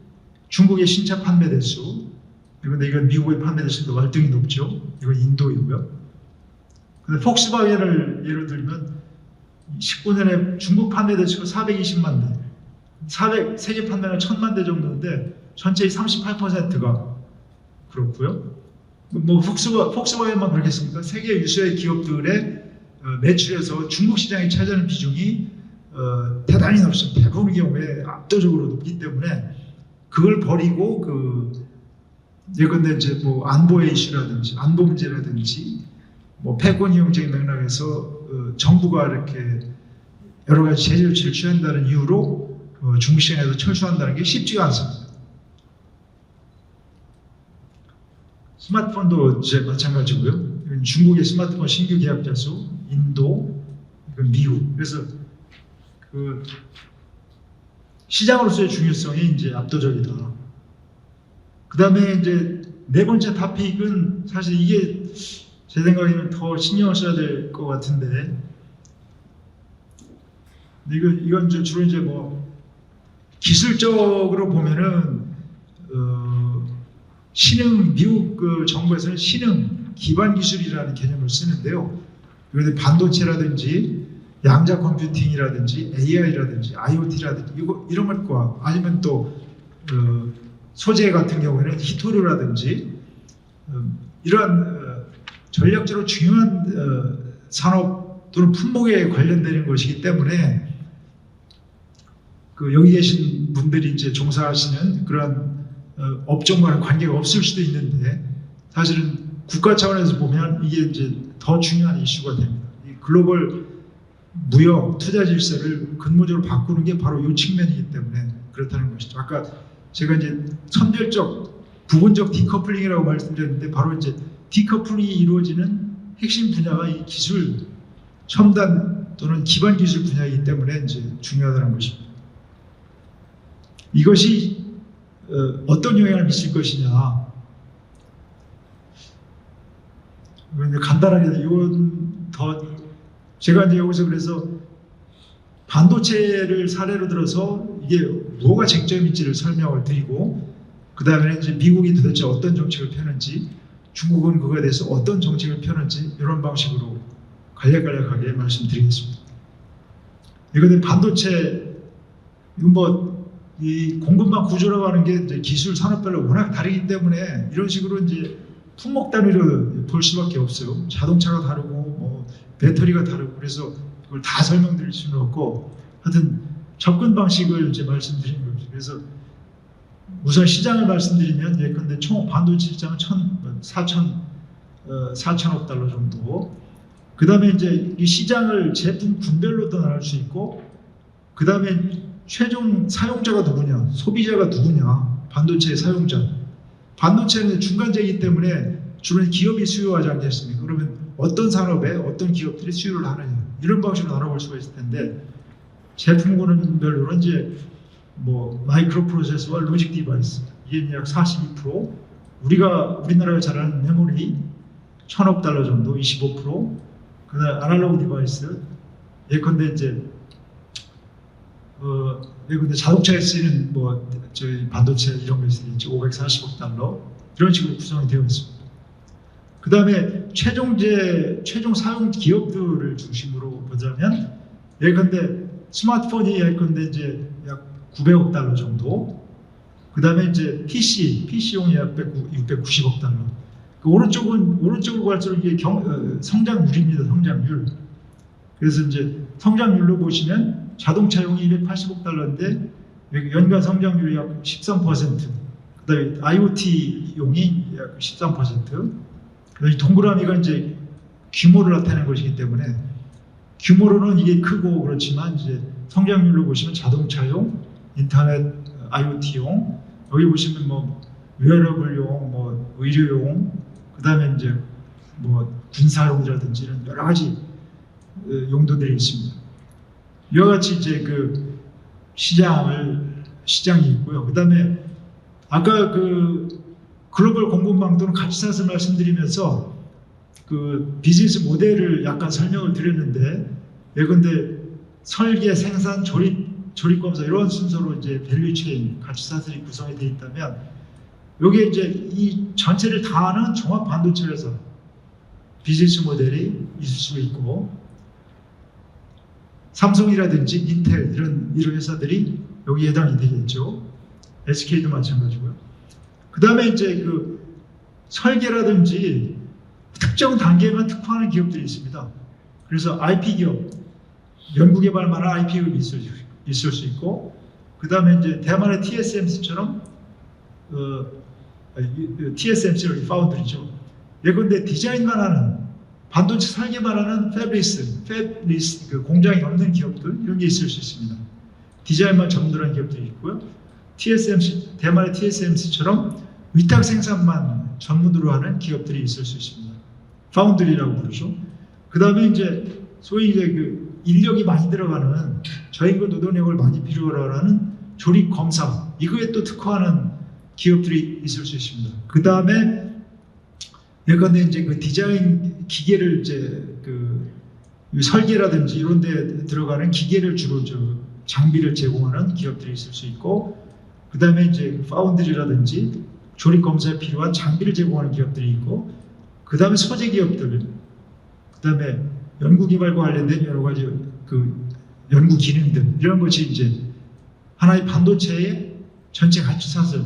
중국의 신차 판매 대수, 그런데 이건 미국의 판매 대수도 월등히 높죠. 이건 인도이고요. 근데 폭스바겐을 예를 들면 19년에 중국 판매 대수가 420만 대, 세계 판매가 1,000만 대 정도인데 전체의 38%가 그렇고요. 뭐 폭스바겐만 그렇겠습니까? 세계 유수의 기업들의 매출에서 중국 시장이 차지하는 비중이 대단히 높습니다. 대부분의 경우에 압도적으로 높기 때문에 그걸 버리고 예컨대 이제 뭐 안보의 이슈라든지 안보 문제라든지 뭐 패권 이용적인 맥락에서 정부가 이렇게 여러 가지 제재 조치를 취한다는 이유로 중국 시장에서 철수한다는 게 쉽지가 않습니다. 스마트폰도 이제 마찬가지고요. 이건 중국의 스마트폰 신규 계약자 수, 인도, 이건 미국. 그래서 그 시장으로서의 중요성이 이제 압도적이다. 그 다음에 이제 네 번째 토픽은 사실 이게 제 생각에는 더 신경을 써야 될 것 같은데, 이건 주로 이제 뭐 기술적으로 보면은 신흥 미국 그 정부에서는 신흥 기반 기술이라는 개념을 쓰는데요. 그런데 반도체라든지 양자 컴퓨팅이라든지 AI라든지 IoT라든지 이런 것과 아니면 또 소재 같은 경우에는 히토류라든지 이러한 전략적으로 중요한 산업 또는 품목에 관련되는 것이기 때문에 여기 계신 분들이 이제 종사하시는 그런 업종과는 관계가 없을 수도 있는데 사실은 국가 차원에서 보면 이게 이제 더 중요한 이슈가 됩니다. 이 글로벌 무역 투자 질서를 근본적으로 바꾸는 게 바로 이 측면이기 때문에 그렇다는 것이죠. 아까 제가 이제 선별적 부분적 디커플링이라고 말씀드렸는데 바로 이제 디커플링이 이루어지는 핵심 분야가 이 기술 첨단 또는 기반 기술 분야이기 때문에 이제 중요하다는 것입니다. 이것이 어떤 영향을 미칠 것이냐. 간단하게 이건 더 제가 이제 여기서 그래서 반도체를 사례로 들어서 이게 뭐가 쟁점인지를 설명을 드리고 그 다음에 이제 미국이 도대체 어떤 정책을 펴는지 중국은 그거에 대해서 어떤 정책을 펴는지 이런 방식으로 간략하게 말씀드리겠습니다. 이거는 반도체 이건 이 공급망 구조라고 하는 게 이제 기술 산업별로 워낙 다르기 때문에 이런 식으로 이제 품목 단위로 볼 수밖에 없어요. 자동차가 다르고 뭐 배터리가 다르고 그래서 그걸 다 설명드릴 수는 없고 하여튼 접근 방식을 이제 말씀드리는 거죠. 그래서 우선 시장을 말씀드리면 예컨대 총 반도체 시장은 4천억 달러 정도. 그 다음에 이제 이 시장을 제품 군별로도 나눌 수 있고 그 다음에 최종 사용자가 누구냐, 소비자가 누구냐, 반도체의 사용자. 반도체는 중간재이기 때문에 주로 기업이 수요하지 않겠습니까? 그러면 어떤 산업에 어떤 기업들이 수요를 하느냐 이런 방식으로 나눠볼 수가 있을 텐데 제품군별로는 이제 뭐 마이크로 프로세서와 로직 디바이스 이게 약 42%, 우리나라가 잘 아는 메모리 1,000억 달러 정도 25%, 그다음 아날로그 디바이스 예컨대 이제 근데 자동차에 쓰이는 뭐 저희 반도체 이런 것이 있지 540억 달러 이런 식으로 구성이 되어 있습니다. 그 다음에 최종 사용 기업들을 중심으로 보자면 예컨대 스마트폰이 예컨대 이제 약 900억 달러 정도. 그 다음에 이제 PC용이 약 690억 달러. 오른쪽으로 갈수록 이게 성장률입니다. 성장률. 그래서 이제 성장률로 보시면 자동차용이 280억 달러인데 연간 성장률이 약 13%. 그 그다음에 IoT용이 약 13%. 그다음에 동그라미가 이제 규모를 나타내는 것이기 때문에 규모로는 이게 크고 그렇지만 이제 성장률로 보시면 자동차용, 인터넷, IoT용, 여기 보시면 뭐 웨어러블용, 뭐 의료용, 그다음에 이제 뭐 군사용이라든지 이런 여러 가지 용도들이 있습니다. 이와 같이 이제 그 시장이 있고요. 그다음에 아까 그 글로벌 공급망 또는 가치사슬 말씀드리면서 그 비즈니스 모델을 약간 설명을 드렸는데, 예컨대 설계, 생산, 조립 검사 이런 순서로 이제 밸류 체인, 가치사슬이 구성이 되어 있다면, 여기에 이제 이 전체를 다 하는 종합 반도체 회사 비즈니스 모델이 있을 수 있고, 삼성이라든지 인텔 이런 회사들이 여기에 해당이 되겠죠. SK도 마찬가지고요. 그 다음에 이제 그 설계라든지 특정 단계에만 특화하는 기업들이 있습니다. 그래서 IP 기업, 연구개발만한 IP 기업이 있을 수 있고, 그 다음에 이제 대만의 TSMC처럼 TSMC는 파운드리죠. 예컨대 디자인만 하는, 반도체 설계만 하는 팹리스 그 공장이 없는 기업들, 이런 게 있을 수 있습니다. 디자인만 전문으로 기업들이 있고요. 대만의 TSMC처럼 위탁 생산만 전문으로 하는 기업들이 있을 수 있습니다. 파운드리라고 부르죠. 그 다음에 이제 소위 이제 그 인력이 많이 들어가는, 저임금 노동력을 많이 필요로 하는 조립 검사, 이거에 또 특화하는 기업들이 있을 수 있습니다. 그 다음에 예컨대 이제 그 디자인 기계를 이제 그 설계라든지 이런 데 들어가는 기계를 주로 장비를 제공하는 기업들이 있을 수 있고, 그 다음에 이제 파운드리라든지 조립 검사에 필요한 장비를 제공하는 기업들이 있고, 그 다음에 소재 기업들, 그 다음에 연구개발과 관련된 여러 가지 그 연구 기능들, 이런 것이 이제 하나의 반도체의 전체 가치사슬,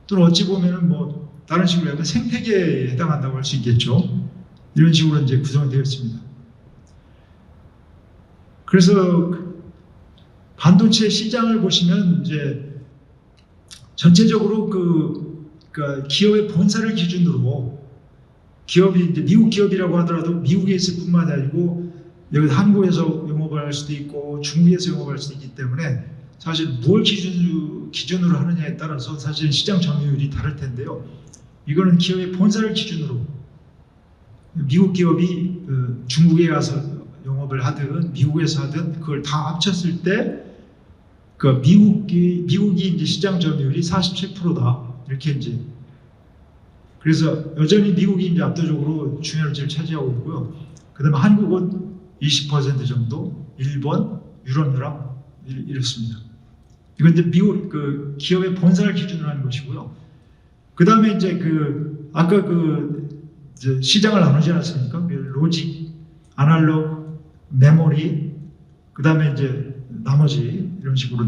또는 어찌 보면은 뭐 다른 식으로 하면 생태계에 해당한다고 할 수 있겠죠. 이런 식으로 이제 구성되어 있습니다. 그래서 반도체 시장을 보시면 이제 전체적으로 그 기업의 본사를 기준으로, 기업이 이제 미국 기업이라고 하더라도 미국에 있을 뿐만 아니고 여기 한국에서 영업을 할 수도 있고 중국에서 영업을 할 수도 있기 때문에 사실 뭘 기준으로 하느냐에 따라서 사실 시장 점유율이 다를 텐데요. 이거는 기업의 본사를 기준으로, 미국 기업이 중국에 가서 영업을 하든 미국에서 하든 그걸 다 합쳤을 때 그 미국이 이제 시장 점유율이 47%다. 이렇게 이제, 그래서 여전히 미국이 이제 압도적으로 중요한 위치를 차지하고 있고요. 그다음에 한국은 20% 정도, 일본, 유럽연합 이렇습니다. 이건 이제 미국 그 기업의 본사를 기준으로 하는 것이고요. 그다음에 이제 그 아까 이제 시장을 나누지 않았습니까? 로직, 아날로그, 메모리, 그다음에 이제 나머지 이런 식으로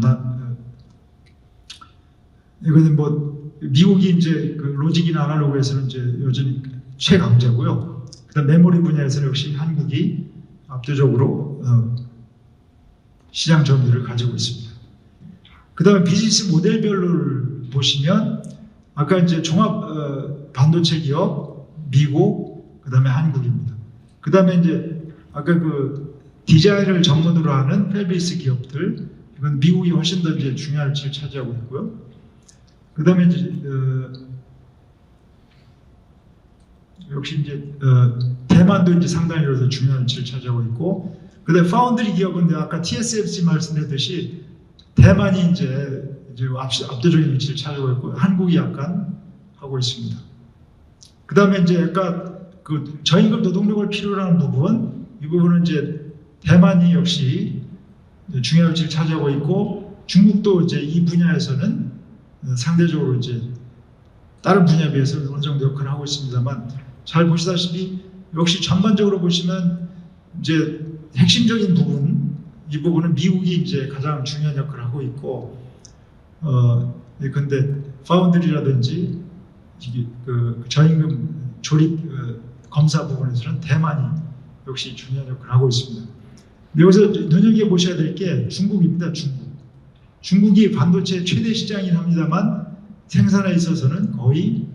이거는 뭐 미국이 이제 그 로직이나 아날로그에서는 이제 여전히 최강자고요. 그다음 메모리 분야에서는 역시 한국이 압도적으로 시장 점유율을 가지고 있습니다. 그다음에 비즈니스 모델별로 보시면 아까 이제 종합 반도체 기업 미국, 그다음에 한국입니다. 그다음에 이제 아까 그 디자인을 전문으로 하는 팹리스 기업들, 이건 미국이 훨씬 더 이제 중요한 위치를 차지하고 있고요. 그다음에 이제 역시 이제 대만도 이제 상당히 그래서 중요한 위치를 차지하고 있고, 그다음에 파운드리 기업은 아까 TSMC 말씀드렸듯이 대만이 이제 압도적인 위치를 차지하고 있고 한국이 약간 하고 있습니다. 그다음에 이제 아까 그 저임금 노동력을 필요로 하는 부분, 이 부분은 이제 대만이 역시 중요한 위치를 차지하고 있고, 중국도 이제 이 분야에서는 상대적으로 이제 다른 분야에 비해서 어느 정도 역할을 하고 있습니다만, 잘 보시다시피 역시 전반적으로 보시면 이제 핵심적인 부분, 이 부분은 미국이 이제 가장 중요한 역할을 하고 있고, 근데 파운드리라든지 그 저임금 조립 검사 부분에서는 대만이 역시 중요한 역할을 하고 있습니다. 여기서 눈여겨보셔야 될 게 중국입니다. 중국이 반도체 최대 시장이긴 합니다만 생산에 있어서는 거의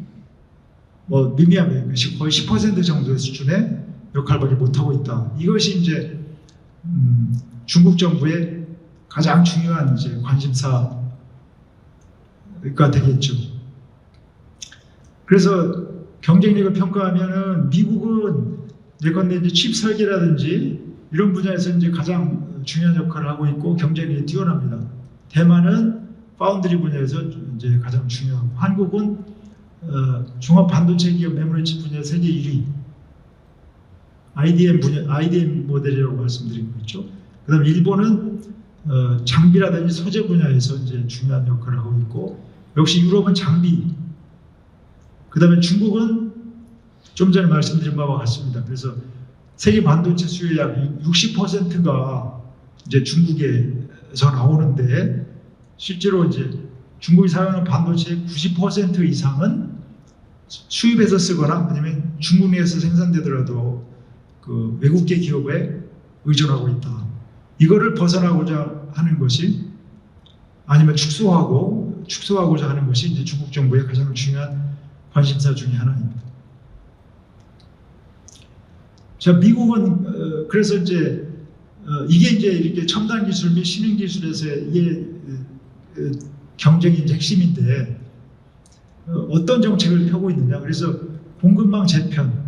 뭐 미미하게 거의 10% 정도의 수준의 역할밖에 못하고 있다. 이것이 이제 중국 정부의 가장 중요한 이제 관심사가 되겠죠. 그래서 경쟁력을 평가하면은 미국은 예컨대 이제 칩 설계라든지 이런 분야에서 이제 가장 중요한 역할을 하고 있고 경쟁력이 뛰어납니다. 대만은 파운드리 분야에서 이제 가장 중요하고 한국은 종합 반도체 기업 메모리칩 분야 세계 1위. IDM 모델이라고 말씀드리고 있죠. 그다음 일본은 장비라든지 소재 분야에서 이제 중요한 역할을 하고 있고 역시 유럽은 장비. 그다음에 중국은 좀 전에 말씀드린 바와 같습니다. 그래서 세계 반도체 수요의 약 60%가 이제 중국에서 나오는데 실제로 이제 중국이 사용하는 반도체의 90% 이상은 수입해서 쓰거나 아니면 중국 내에서 생산되더라도 그 외국계 기업에 의존하고 있다. 이거를 벗어나고자 하는 것이 아니면 축소하고자 하는 것이 이제 중국 정부의 가장 중요한 관심사 중에 하나입니다. 자, 미국은 그래서 이제 이게 이제 이렇게 첨단 기술 및 신흥 기술에서의 이게 경쟁이 이제 핵심인데 어떤 정책을 펴고 있느냐? 그래서 공급망 재편,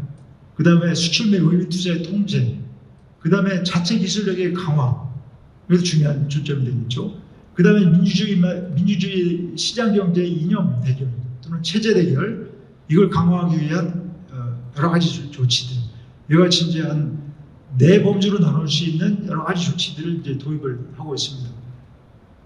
그 다음에 수출 및 외유 투자의 통제, 그 다음에 자체 기술력의 강화, 그래서 중요한 초점이 되겠죠. 그 다음에 민주주의 시장 경제의 이념 대결 또는 체제 대결, 이걸 강화하기 위한 여러 가지 조치들, 이같이 이제 한 네 범주로 나눌 수 있는 여러 가지 조치들을 이제 도입을 하고 있습니다.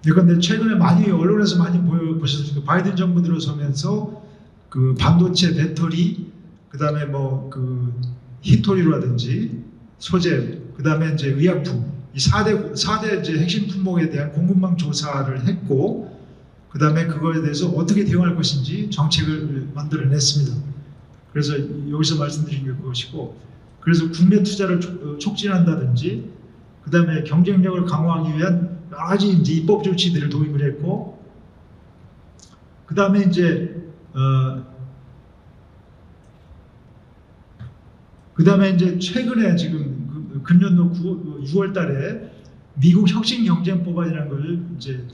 그런데 최근에 많이 언론에서 많이 보셨을 거예요. 바이든 정부 들어서면서 그 반도체, 배터리, 그 다음에 뭐 그 히토리라든지 소재, 그 다음에 이제 의약품, 이 4대 이제 핵심 품목에 대한 공급망 조사를 했고, 그 다음에 그거에 대해서 어떻게 대응할 것인지 정책을 만들어냈습니다. 그래서 여기서 말씀드린 게 그것이고, 그래서 국내 투자를 촉진한다든지, 그 다음에 경쟁력을 강화하기 위한 여러 가지 이제 입법 조치들을 도입을 했고, 그 다음에 이제 최근에 지금 금년도 6월달에 미국 혁신경쟁법안이라는 걸 이제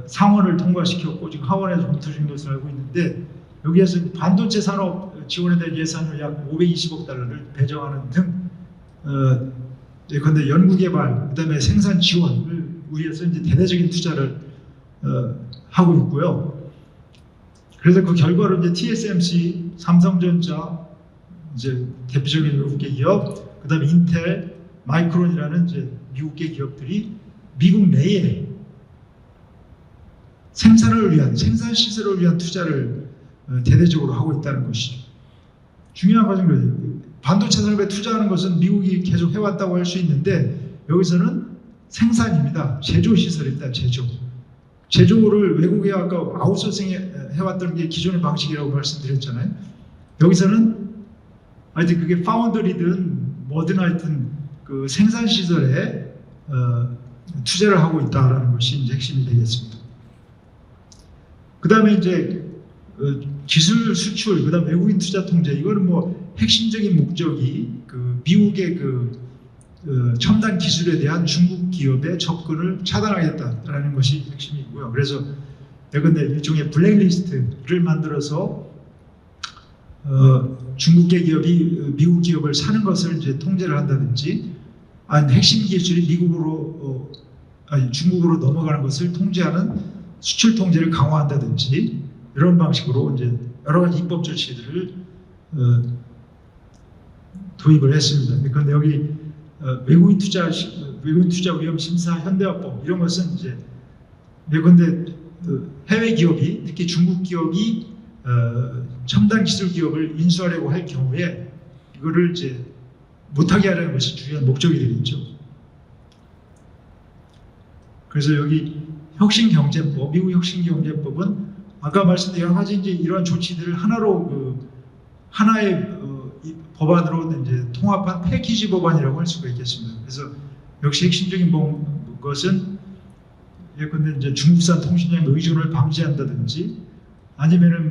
상원을 통과시켰고 지금 하원에서 검토 중인 것으로 알고 있는데 여기에서 반도체 산업 지원에 대한 예산을 약 520억 달러를 배정하는 등 예컨대 연구개발, 그다음에 생산 지원을 위해서 이제 대대적인 투자를 하고 있고요. 그래서 그 결과로 이제 TSMC, 삼성전자 이제 대표적인 외국계 기업, 그다음에 인텔, 마이크론이라는 이제 미국계 기업들이 미국 내에 생산을 위한 생산 시설을 위한 투자를 대대적으로 하고 있다는 것이죠. 중요한 것은 그래요. 반도체 산업에 투자하는 것은 미국이 계속 해왔다고 할 수 있는데 여기서는 생산입니다. 제조 시설입니다. 제조를 외국에 아까 아웃소싱 해왔던 게 기존의 방식이라고 말씀드렸잖아요. 여기서는 하여튼 그게 파운드리든 뭐든 하여튼 그 생산 시설에 투자를 하고 있다라는 것이 이제 핵심이 되겠습니다. 그 다음에 이제 기술 수출, 그 다음 외국인 투자 통제, 이거는 뭐 핵심적인 목적이 그 미국의 첨단 기술에 대한 중국 기업의 접근을 차단하겠다라는 것이 핵심이고요. 그래서 예컨대 일종의 블랙리스트를 만들어서 중국계 기업이 미국 기업을 사는 것을 이제 통제를 한다든지, 아니 핵심 기술이 중국으로 넘어가는 것을 통제하는 수출 통제를 강화한다든지 이런 방식으로 이제 여러 가지 입법 조치들을 도입을 했습니다. 그런데 여기 외국인 투자 위험 심사 현대화법 이런 것은 이제 예컨대 해외 기업이 특히 중국 기업이 첨단 기술 기업을 인수하려고 할 경우에 이거를 이제 못하게 하려는 것이 중요한 목적이 되겠죠. 그래서 여기 혁신경제법, 미국 혁신경제법은 아까 말씀드린 여러 가지 이제 이러한 조치들을 하나의 법안으로 이제 통합한 패키지 법안이라고 할 수가 있겠습니다. 그래서 역시 핵심적인 것은 예컨대 이제 중국산 통신량 의존을 방지한다든지, 아니면은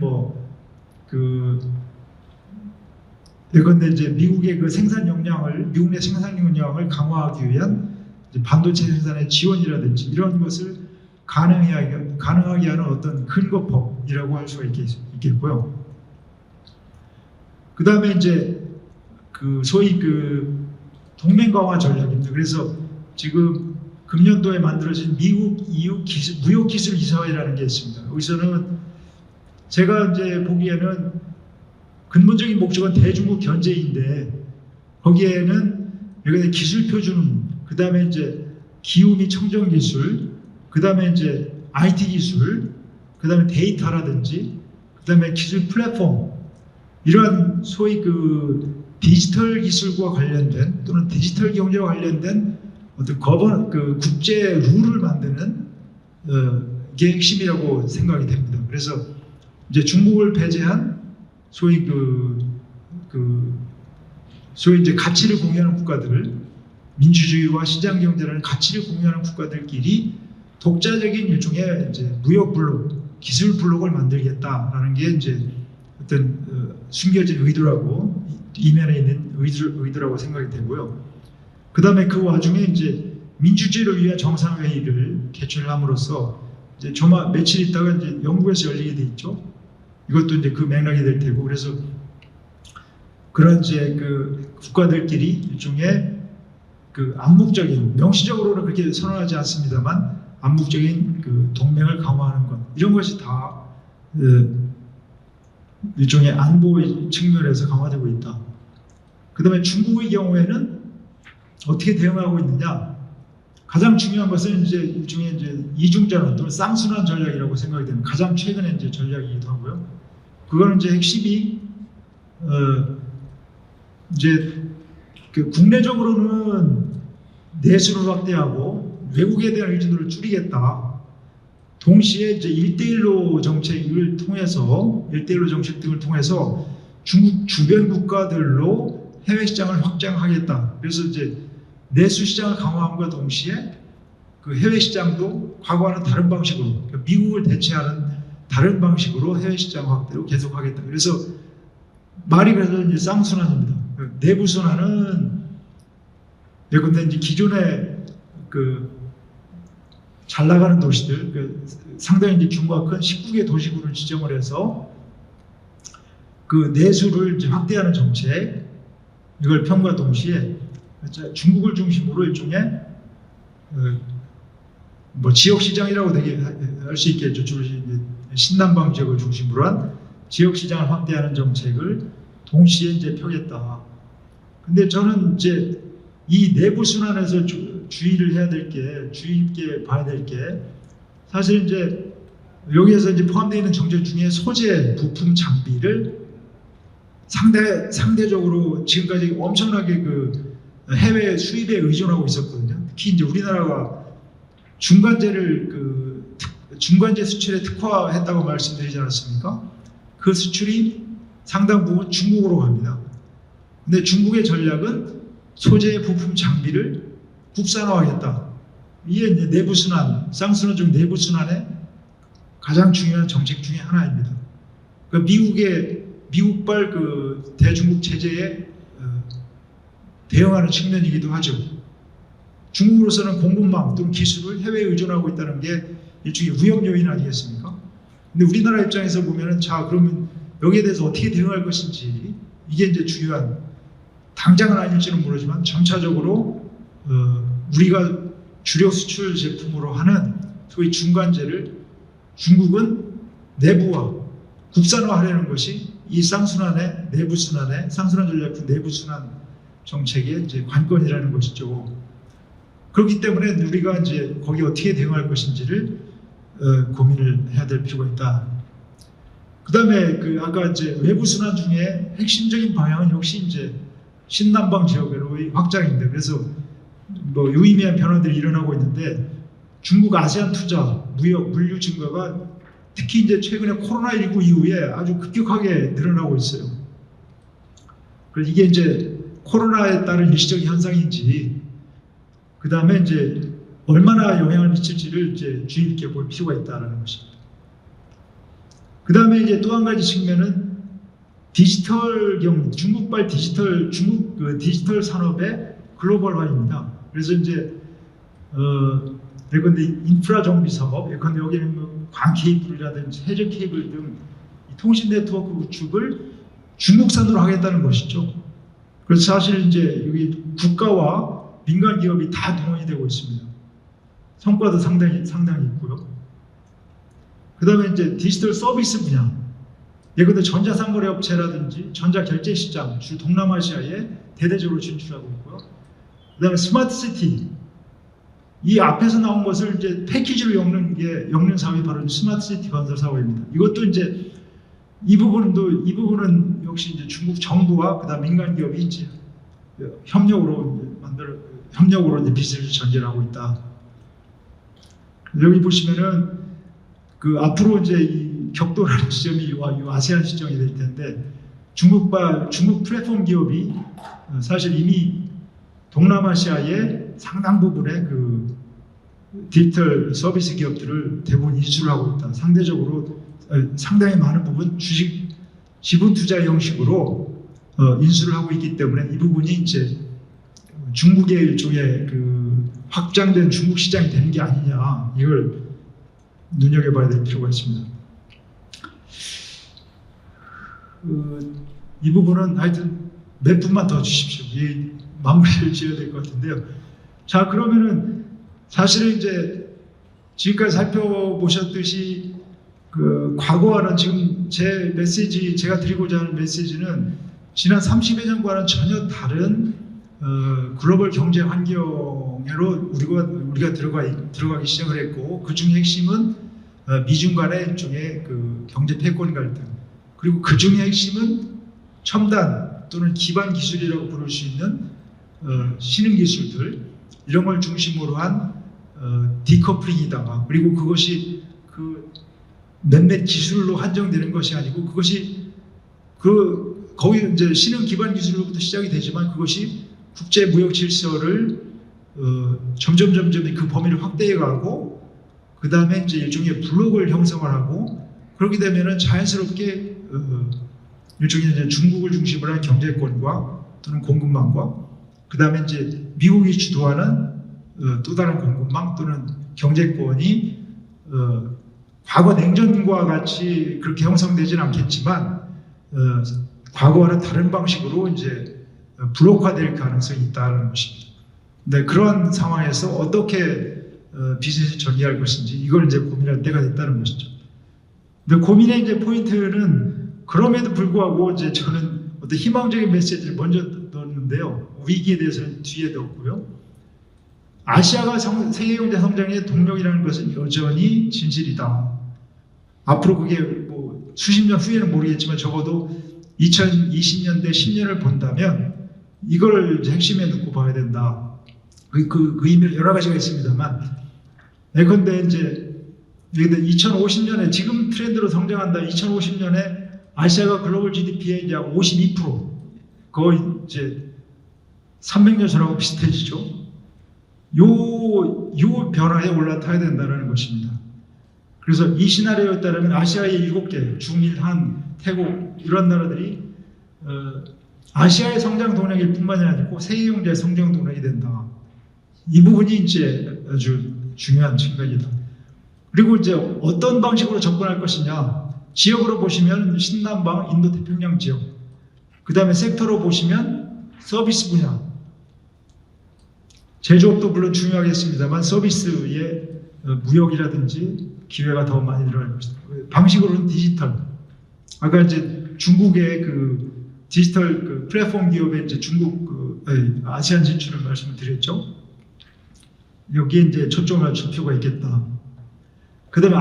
예컨대 이제 미국의 그 생산 역량을, 미국 내 생산 역량을 강화하기 위한 이제 반도체 생산의 지원이라든지 이런 것을 가능하게 하는 어떤 근거법이라고 할 수가 있겠고요. 그 다음에 이제 소위 동맹 강화 전략입니다. 그래서 지금 금년도에 만들어진 미국 EU 무역기술 이사회라는 게 있습니다. 여기서는 제가 이제 보기에는 근본적인 목적은 대중국 견제인데, 거기에는 여기 기술 표준, 그 다음에 이제 기후 및 청정 기술, 그 다음에 이제 IT 기술, 그 다음에 데이터라든지, 그 다음에 기술 플랫폼, 이러한 소위 디지털 기술과 관련된 또는 디지털 경제와 관련된 어떤 국제 룰을 만드는 게 핵심이라고 생각이 됩니다. 그래서 이제 중국을 배제한 소위 소위 이제 가치를 공유하는 국가들, 민주주의와 시장 경제라는 가치를 공유하는 국가들끼리 독자적인 일종의 이제 무역 블록, 기술 블록을 만들겠다라는 게 이제 어떤 숨겨진 의도라고, 이면에 있는 의도라고 생각이 되고요. 그 다음에 그 와중에 이제 민주주의를 위한 정상회의를 개최함으로써 이제 며칠 있다가 이제 영국에서 열리게 돼 있죠. 이것도 이제 그 맥락이 될 테고, 그래서 그런 이제 국가들끼리 일종의 암묵적인, 명시적으로는 그렇게 선언하지 않습니다만 암묵적인 동맹을 강화하는 것, 이런 것이 다 일종의 안보의 측면에서 강화되고 있다. 그 다음에 중국의 경우에는 어떻게 대응하고 있느냐? 가장 중요한 것은 이제 일종의 이제 이중전환 또는 쌍순환 전략이라고 생각이 되는 가장 최근의 이제 전략이기도 하고요. 그거는 이제 핵심이 이제 국내적으로는 내수를 확대하고 외국에 대한 의존도를 줄이겠다. 동시에 이제 1대1로 정책 등을 통해서 중국 주변 국가들로 해외 시장을 확장하겠다. 그래서 이제 내수 시장을 강화함과 동시에 해외 시장도 과거와는 다른 방식으로, 그러니까 미국을 대체하는 다른 방식으로 해외 시장 확대로 계속하겠다. 그래서 말이 그래서 이제 쌍순환입니다. 내부 순환은 예컨대 이제 기존의 잘 나가는 도시들, 상당히 이제 규모가 큰 19개 도시구를 지정을 해서 내수를 이제 확대하는 정책, 이걸 펴과 동시에 중국을 중심으로 일종의 지역 시장이라고 되게 할 수 있겠죠. 주로 이제 신남방 지역을 중심으로 한 지역 시장을 확대하는 정책을 동시에 이제 펴겠다. 근데 저는 이제 이 내부 순환에서 주의 깊게 봐야 될 게, 사실 이제 여기에서 이제 포함되어 있는 정책 중에 소재, 부품, 장비를 상대적으로 지금까지 엄청나게 해외 수입에 의존하고 있었거든요. 특히 이제 우리나라가 중간재 수출에 특화했다고 말씀드리지 않았습니까? 그 수출이 상당 부분 중국으로 갑니다. 근데 중국의 전략은 소재, 부품, 장비를 국산화하겠다. 이게 이제 내부 순환, 쌍순환 중 내부 순환의 가장 중요한 정책 중에 하나입니다. 미국발 대중국 제재에 대응하는 측면이기도 하죠. 중국으로서는 공급망 또는 기술을 해외에 의존하고 있다는 게 일종의 위험 요인 아니겠습니까? 근데 우리나라 입장에서 보면은, 그러면 여기에 대해서 어떻게 대응할 것인지, 이게 이제 중요한, 당장은 아닐지는 모르지만 점차적으로 우리가 주력 수출 제품으로 하는 소위 중간재를 중국은 내부화, 국산화하려는 것이 이 쌍순환의 내부 순환의 쌍순환 전략 내부 순환 정책의 이제 관건이라는 것이죠. 그렇기 때문에 우리가 이제 거기 어떻게 대응할 것인지를 고민을 해야 될 필요가 있다. 그다음에 아까 이제 외부 순환 중에 핵심적인 방향은 역시 이제 신남방 지역으로의 확장입니다. 그래서 유의미한 변화들이 일어나고 있는데, 중국 아세안 투자, 무역, 물류 증가가 특히 이제 최근에 코로나19 이후에 아주 급격하게 늘어나고 있어요. 그래서 이게 이제 코로나에 따른 일시적인 현상인지, 그 다음에 이제 얼마나 영향을 미칠지를 이제 주의 깊게 볼 필요가 있다는 것입니다. 그 그 다음에 이제 또 한 가지 측면은 디지털 중국발 중국 그 디지털 산업의 글로벌화입니다. 그래서 이제 예컨대 인프라 정비 사업, 예컨대 여기는 뭐 광 케이블이라든지 해저 케이블 등 통신 네트워크 구축을 중국산으로 하겠다는 것이죠. 그래서 사실 이제 여기 국가와 민간 기업이 다 동원이 되고 있습니다. 성과도 상당히 있고요. 그 다음에 이제 디지털 서비스 분야, 예컨대 전자상거래 업체라든지 전자결제시장, 주 동남아시아에 대대적으로 진출하고 있고요. 그 다음에 스마트 시티, 이 앞에서 나온 것을 이제 패키지로 엮는 사업이 바로 스마트 시티 건설 사업입니다. 이것도 이제 이 부분은 역시 이제 중국 정부와 그다음 민간 기업이 이제 협력으로 이제 비즈니스를 전개하고 있다. 여기 보시면은 그 앞으로 이제 이 격돌하는 시점이 이 아세안 시점이 될 텐데 중국 플랫폼 기업이 사실 이미 동남아시아의 상당 부분의 그 디지털 서비스 기업들을 대부분 인수를 하고 있다. 상당히 많은 부분 지분 투자 형식으로 인수를 하고 있기 때문에 이 부분이 이제 중국의 일종의 그 확장된 중국 시장이 되는 게 아니냐, 이걸 눈여겨봐야 될 필요가 있습니다. 이 부분은 하여튼 몇 분만 더 주십시오. 이 마무리를 지어야 될 것 같은데요. 자, 그러면은 사실은 이제 지금까지 살펴보셨듯이 그 과거와는 지금 제가 드리고자 하는 메시지는 지난 30여 년과는 전혀 다른 글로벌 경제 환경으로 우리가 들어가기 시작을 했고, 그 중에 핵심은 미중 간의 일종의 그 경제 패권 갈등, 그리고 그 중에 핵심은 첨단 또는 기반 기술이라고 부를 수 있는 신흥 기술들, 이런 걸 중심으로 한 디커플링이다. 그리고 그것이 그 몇몇 기술로 한정되는 것이 아니고, 그것이 거기 이제 신흥 기반 기술로부터 시작이 되지만 그것이 국제 무역 질서를 점점 그 범위를 확대해가고, 그 다음에 이제 일종의 블록을 형성하고, 그렇게 되면은 자연스럽게 일종의 이제 중국을 중심으로 한 경제권과 또는 공급망과, 그 다음에 이제 미국이 주도하는 또 다른 공급망 또는 경제권이 과거 냉전과 같이 그렇게 형성되지는 않겠지만 과거와는 다른 방식으로 이제 블록화될 가능성이 있다는 것입니다. 근데 그런 상황에서 어떻게 비즈니스를 전개할 것인지, 이걸 이제 고민할 때가 됐다는 것이죠. 근데 고민의 이제 포인트는, 그럼에도 불구하고 이제 저는 어떤 희망적인 메시지를 먼저 넣었는데요. 위기에 대해서는 뒤에 넣었고요. 아시아가 세계 경제 성장의 동력이라는 것은 여전히 진실이다. 앞으로 그게 뭐 수십 년 후에는 모르겠지만 적어도 2020년대 10년을 본다면 이걸 핵심에 놓고 봐야 된다. 그 의미는 여러 가지가 있습니다만, 예컨대 이제 2050년에 지금 트렌드로 성장한다. 2050년에 아시아가 글로벌 GDP의 약 52%, 거의 이제 300년 전하고 비슷해지죠. 요 변화에 올라타야 된다는 것입니다. 그래서 이 시나리오에 따르면 아시아의 7개, 중일, 한, 태국 이런 나라들이 아시아의 성장 동력일 뿐만이 아니고 세계 경제의 성장 동력이 된다. 이 부분이 이제 아주 중요한 측면이다. 그리고 이제 어떤 방식으로 접근할 것이냐, 지역으로 보시면 신남방, 인도태평양 지역, 그 다음에 섹터로 보시면 서비스 분야, 제조업도 물론 중요하겠습니다만 서비스의 무역이라든지 기회가 더 많이 들어갈 것이다. 방식으로는 디지털. 아까 이제 중국의 그 디지털 그 플랫폼 기업의 이제 아시안 진출을 말씀을 드렸죠. 여기에 이제 초점을 맞출 필요가 있겠다. 그다음에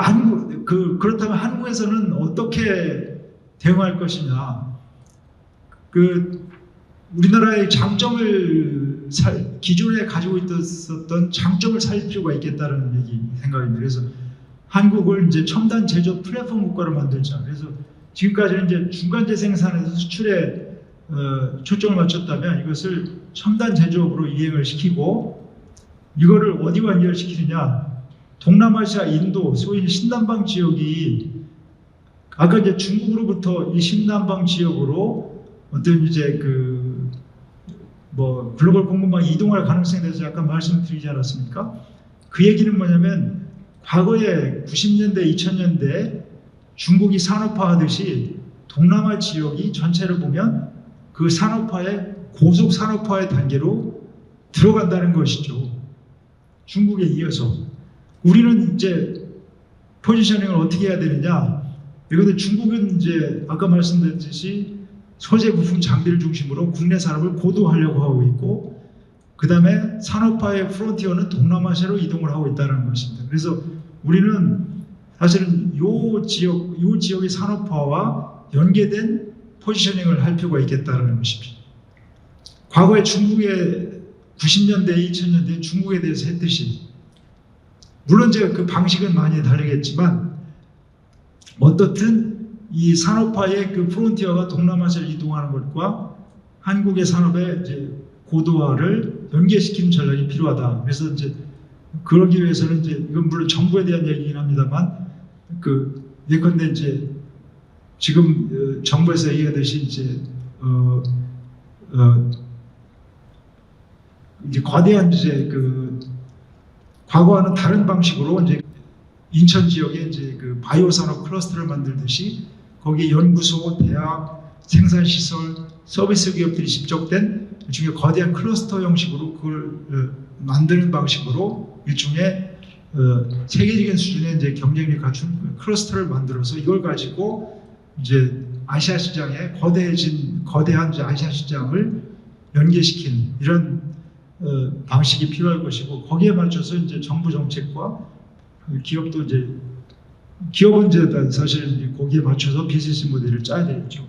그렇다면 한국에서는 어떻게 대응할 것이냐. 우리나라의 장점을 기존에 가지고 있었던 장점을 살릴 필요가 있겠다는 생각입니다. 그래서 한국을 이제 첨단 제조 플랫폼 국가로 만들자. 그래서 지금까지는 이제 중간재 생산에서 수출에 초점을 맞췄다면 이것을 첨단 제조업으로 이행을 시키고, 이거를 어디와 연결시키느냐? 동남아시아, 인도, 소위 신남방 지역이 아까 이제 중국으로부터 이 신남방 지역으로 어떤 이제 뭐 글로벌 공급망 이동할 가능성에 대해서 약간 말씀드리지 않았습니까? 그 얘기는 뭐냐면 과거에 90년대, 2000년대 중국이 산업화하듯이 동남아 지역이 전체를 보면 그 산업화의 고속 산업화의 단계로 들어간다는 것이죠. 중국에 이어서 우리는 이제 포지셔닝을 어떻게 해야 되느냐? 이것도 중국은 이제 아까 말씀드렸듯이 소재 부품 장비를 중심으로 국내 산업을 고도화하려고 하고 있고, 그 다음에 산업화의 프론티어는 동남아시아로 이동을 하고 있다는 것입니다. 그래서 우리는 사실은 요 지역의 산업화와 연계된 포지셔닝을 할 필요가 있겠다는 것입니다. 과거에 중국의 90년대, 2000년대 중국에 대해서 했듯이, 물론 제가 그 방식은 많이 다르겠지만 어떻든 이 산업화의 그 프론티어가 동남아시아로 이동하는 것과 한국의 산업의 이제 고도화를 연계시키는 전략이 필요하다. 그래서 이제 그러기 위해서는 이제 이건 물론 정부에 대한 얘기긴 합니다만 예컨대 이제 지금 정부에서 얘기하듯이 이제 이제 거대한 이제 과거와는 다른 방식으로 이제 인천 지역에 이제 바이오 산업 클러스터를 만들듯이 거기에 연구소, 대학, 생산시설, 서비스 기업들이 집적된 일종의 거대한 클러스터 형식으로 그걸 만드는 방식으로 일종의 세계적인 수준의 이제 경쟁력 갖춘 클러스터를 만들어서 이걸 가지고 이제 아시아 시장에 거대한 이제 아시아 시장을 연계시키는 이런 방식이 필요할 것이고, 거기에 맞춰서 이제 정부 정책과 기업도 이제 기업은 이제 사실 거기에 맞춰서 비즈니스 모델을 짜야 되겠죠.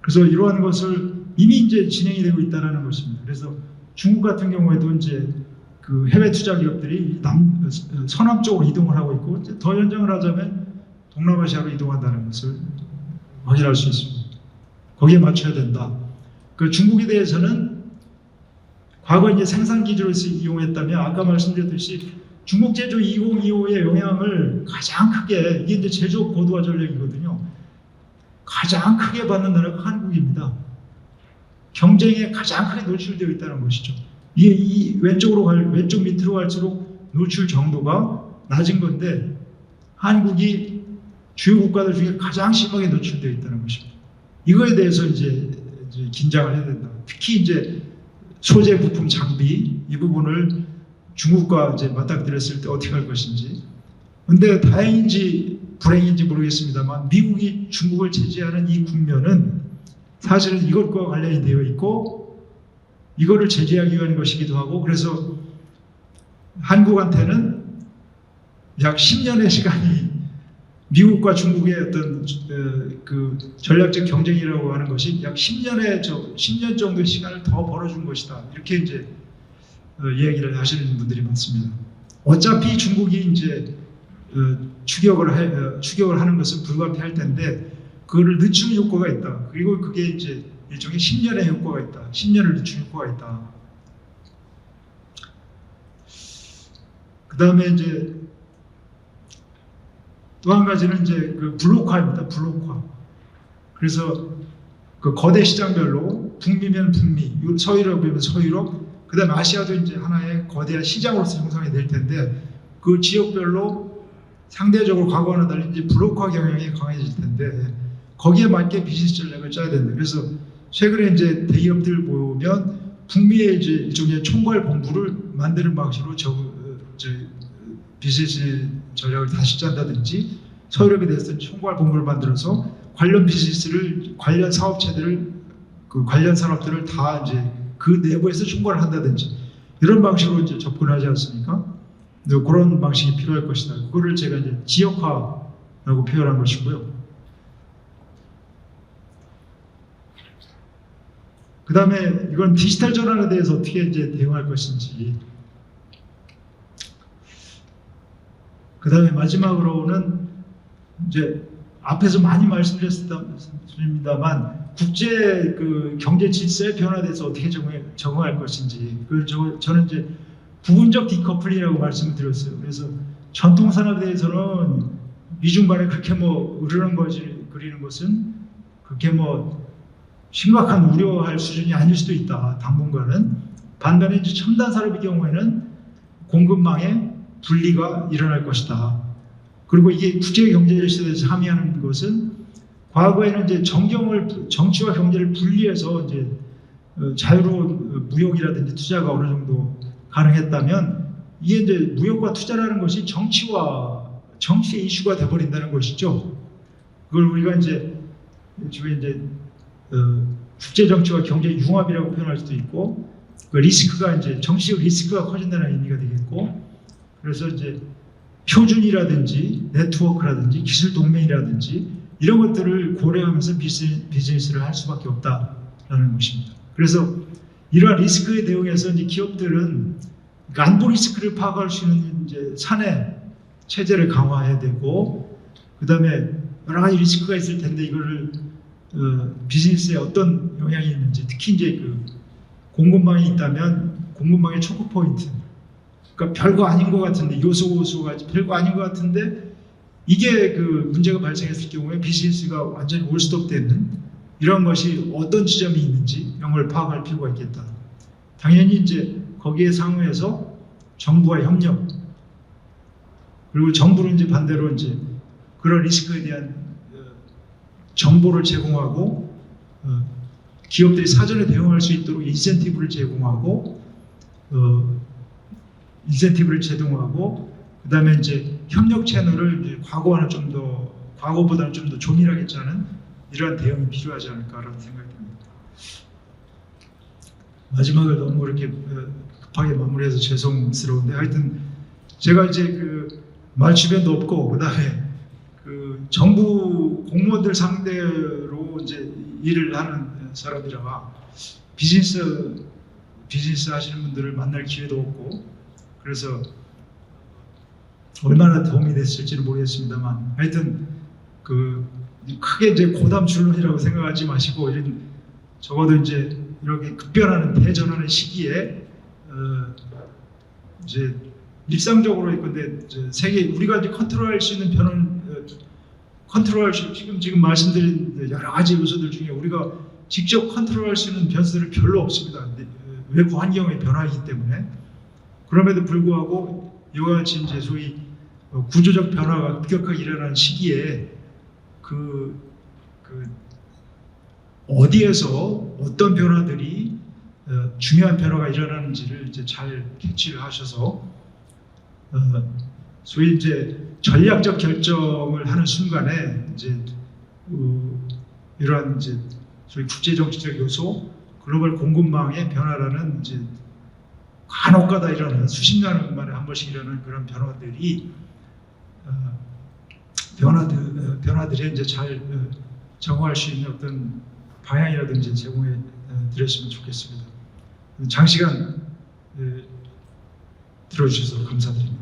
그래서 이러한 것을 이미 이제 진행이 되고 있다는 것입니다. 그래서 중국 같은 경우에도 이제 해외 투자 기업들이 서남 쪽으로 이동을 하고 있고, 이제 더 연장을 하자면 동남아시아로 이동한다는 것을 확인할 수 있습니다. 거기에 맞춰야 된다. 중국에 대해서는 과거 이제 생산 기지로 이용했다면 아까 말씀드렸듯이 중국 제조 2025의 영향을 가장 크게, 이게 이제 제조업 고도화 전략이거든요. 가장 크게 받는 나라가 한국입니다. 경쟁에 가장 크게 노출되어 있다는 것이죠. 이게 왼쪽 밑으로 갈수록 노출 정도가 낮은 건데 한국이 주요 국가들 중에 가장 심하게 노출되어 있다는 것입니다. 이거에 대해서 이제 긴장을 해야 된다. 특히 이제 소재 부품 장비 이 부분을 중국과 이제 맞닥뜨렸을 때 어떻게 할 것인지. 근데 다행인지 불행인지 모르겠습니다만 미국이 중국을 제재하는 이 국면은 사실은 이것과 관련이 되어 있고 이거를 제재하기 위한 것이기도 하고, 그래서 한국한테는 약 10년의 시간이 미국과 중국의 어떤 전략적 경쟁이라고 하는 것이 약 10년 정도의 시간을 더 벌어준 것이다. 이렇게 이제 얘기를 하시는 분들이 많습니다. 어차피 중국이 이제 추격을 하는 것은 불가피할 텐데 그거를 늦추는 효과가 있다. 그리고 그게 이제 일종의 10년의 효과가 있다. 10년을 늦추는 효과가 있다. 그 다음에 이제 또 한 가지는 이제 블록화입니다. 블록화. 그래서 거대 시장별로 북미면 북미, 서유럽이면 서유럽, 그 다음에 아시아도 이제 하나의 거대한 시장으로서 형성이 될 텐데 그 지역별로 상대적으로 과거와는 달리 이제 블록화 경향이 강해질 텐데 거기에 맞게 비즈니스 전략을 짜야 된다. 그래서 최근에 이제 대기업들 보면 북미의 이제 일종의 총괄 본부를 만드는 방식으로 비즈니스 전략을 다시 짠다든지, 서유럽에 대해서는 총괄 본부를 만들어서 관련 비즈니스를, 관련 사업체들을, 관련 산업들을 다 이제 그 내부에서 총괄을 한다든지 이런 방식으로 이제 접근하지 않습니까? 그런 방식이 필요할 것이다. 그거를 제가 이제 지역화라고 표현한 것이고요. 그 다음에 이건 디지털 전환에 대해서 어떻게 이제 대응할 것인지. 그 다음에 마지막으로는 이제 앞에서 많이 말씀드렸습니다만 국제 경제 질서의 변화에 대해서 어떻게 적응할 것인지. 저는 이제 부분적 디커플링이라고 말씀을 드렸어요. 그래서 전통 산업에 대해서는 미중 간에 그렇게 뭐 으르렁 거리는 것은 그렇게 뭐 심각한 우려할 수준이 아닐 수도 있다. 당분간은. 반면에 이제 첨단 산업의 경우에는 공급망에 분리가 일어날 것이다. 그리고 이게 국제 경제 질서에서 함의하는 것은 과거에는 이제 정치와 경제를 분리해서 이제 자유로운 무역이라든지 투자가 어느 정도 가능했다면 이게 이제 무역과 투자라는 것이 정치의 이슈가 돼버린다는 것이죠. 그걸 우리가 이제 국제 정치와 경제 융합이라고 표현할 수도 있고, 그 리스크가 이제 정치적 리스크가 커진다는 의미가 되겠고, 그래서 이제 표준이라든지 네트워크라든지 기술 동맹이라든지 이런 것들을 고려하면서 비즈니스를 할 수밖에 없다라는 것입니다. 그래서 이러한 리스크에 대응해서 이제 기업들은 안보 리스크를 파악할 수 있는 이제 사내 체제를 강화해야 되고, 그 다음에 여러 가지 리스크가 있을 텐데 이거를 비즈니스에 어떤 영향이 있는지, 특히 이제 그 공급망이 있다면 공급망의 초크 포인트, 그러니까 별거 아닌 것 같은데 요소가 별거 아닌 것 같은데 이게 그 문제가 발생했을 경우에 비즈니스가 완전히 올스톱되는 이런 것이 어떤 지점이 있는지 이런 걸 파악할 필요가 있겠다. 당연히 이제 거기에 상응해서 정부와 협력, 그리고 정부는 이제 반대로 이제 그런 리스크에 대한 정보를 제공하고 기업들이 사전에 대응할 수 있도록 인센티브를 제공하고 그 다음에 이제 협력 채널을 이제 과거보다는 좀 더 조밀하게 짜는 이러한 대응이 필요하지 않을까라는 생각이 듭니다. 마지막에 너무 이렇게 급하게 마무리해서 죄송스러운데, 하여튼 제가 이제 그 말주변도 없고, 그 다음에 그 정부 공무원들 상대로 이제 일을 하는 사람이라 비즈니스 하시는 분들을 만날 기회도 없고, 그래서 얼마나 도움이 됐을지는 모르겠습니다만, 하여튼 그 크게 이제 고담출론이라고 생각하지 마시고, 적어도 이제 이렇게 급변하는 대전하는 시기에 이제 일상적으로, 근데 세계 우리가 이제 컨트롤할 수 있는 지금 말씀드린 여러 가지 요소들 중에 우리가 직접 컨트롤할 수 있는 변수들은 별로 없습니다. 외부 환경의 변화이기 때문에. 그럼에도 불구하고 이와 같이 이제 소위 구조적 변화가 급격하게 일어나는 시기에 어디에서 어떤 변화들이 중요한 변화가 일어나는지를 이제 잘 캐치를 하셔서 소위 이제 전략적 결정을 하는 순간에 이제 이러한 이제 소위 국제 정치적 요소, 글로벌 공급망의 변화라는 이제 간혹가다 일어나는 수십 년 만에 한 번씩 일어나는 그런 변화들이 이제 잘 정화할 수 있는 어떤 방향이라든지 제공해 드렸으면 좋겠습니다. 장시간 들어주셔서 감사드립니다.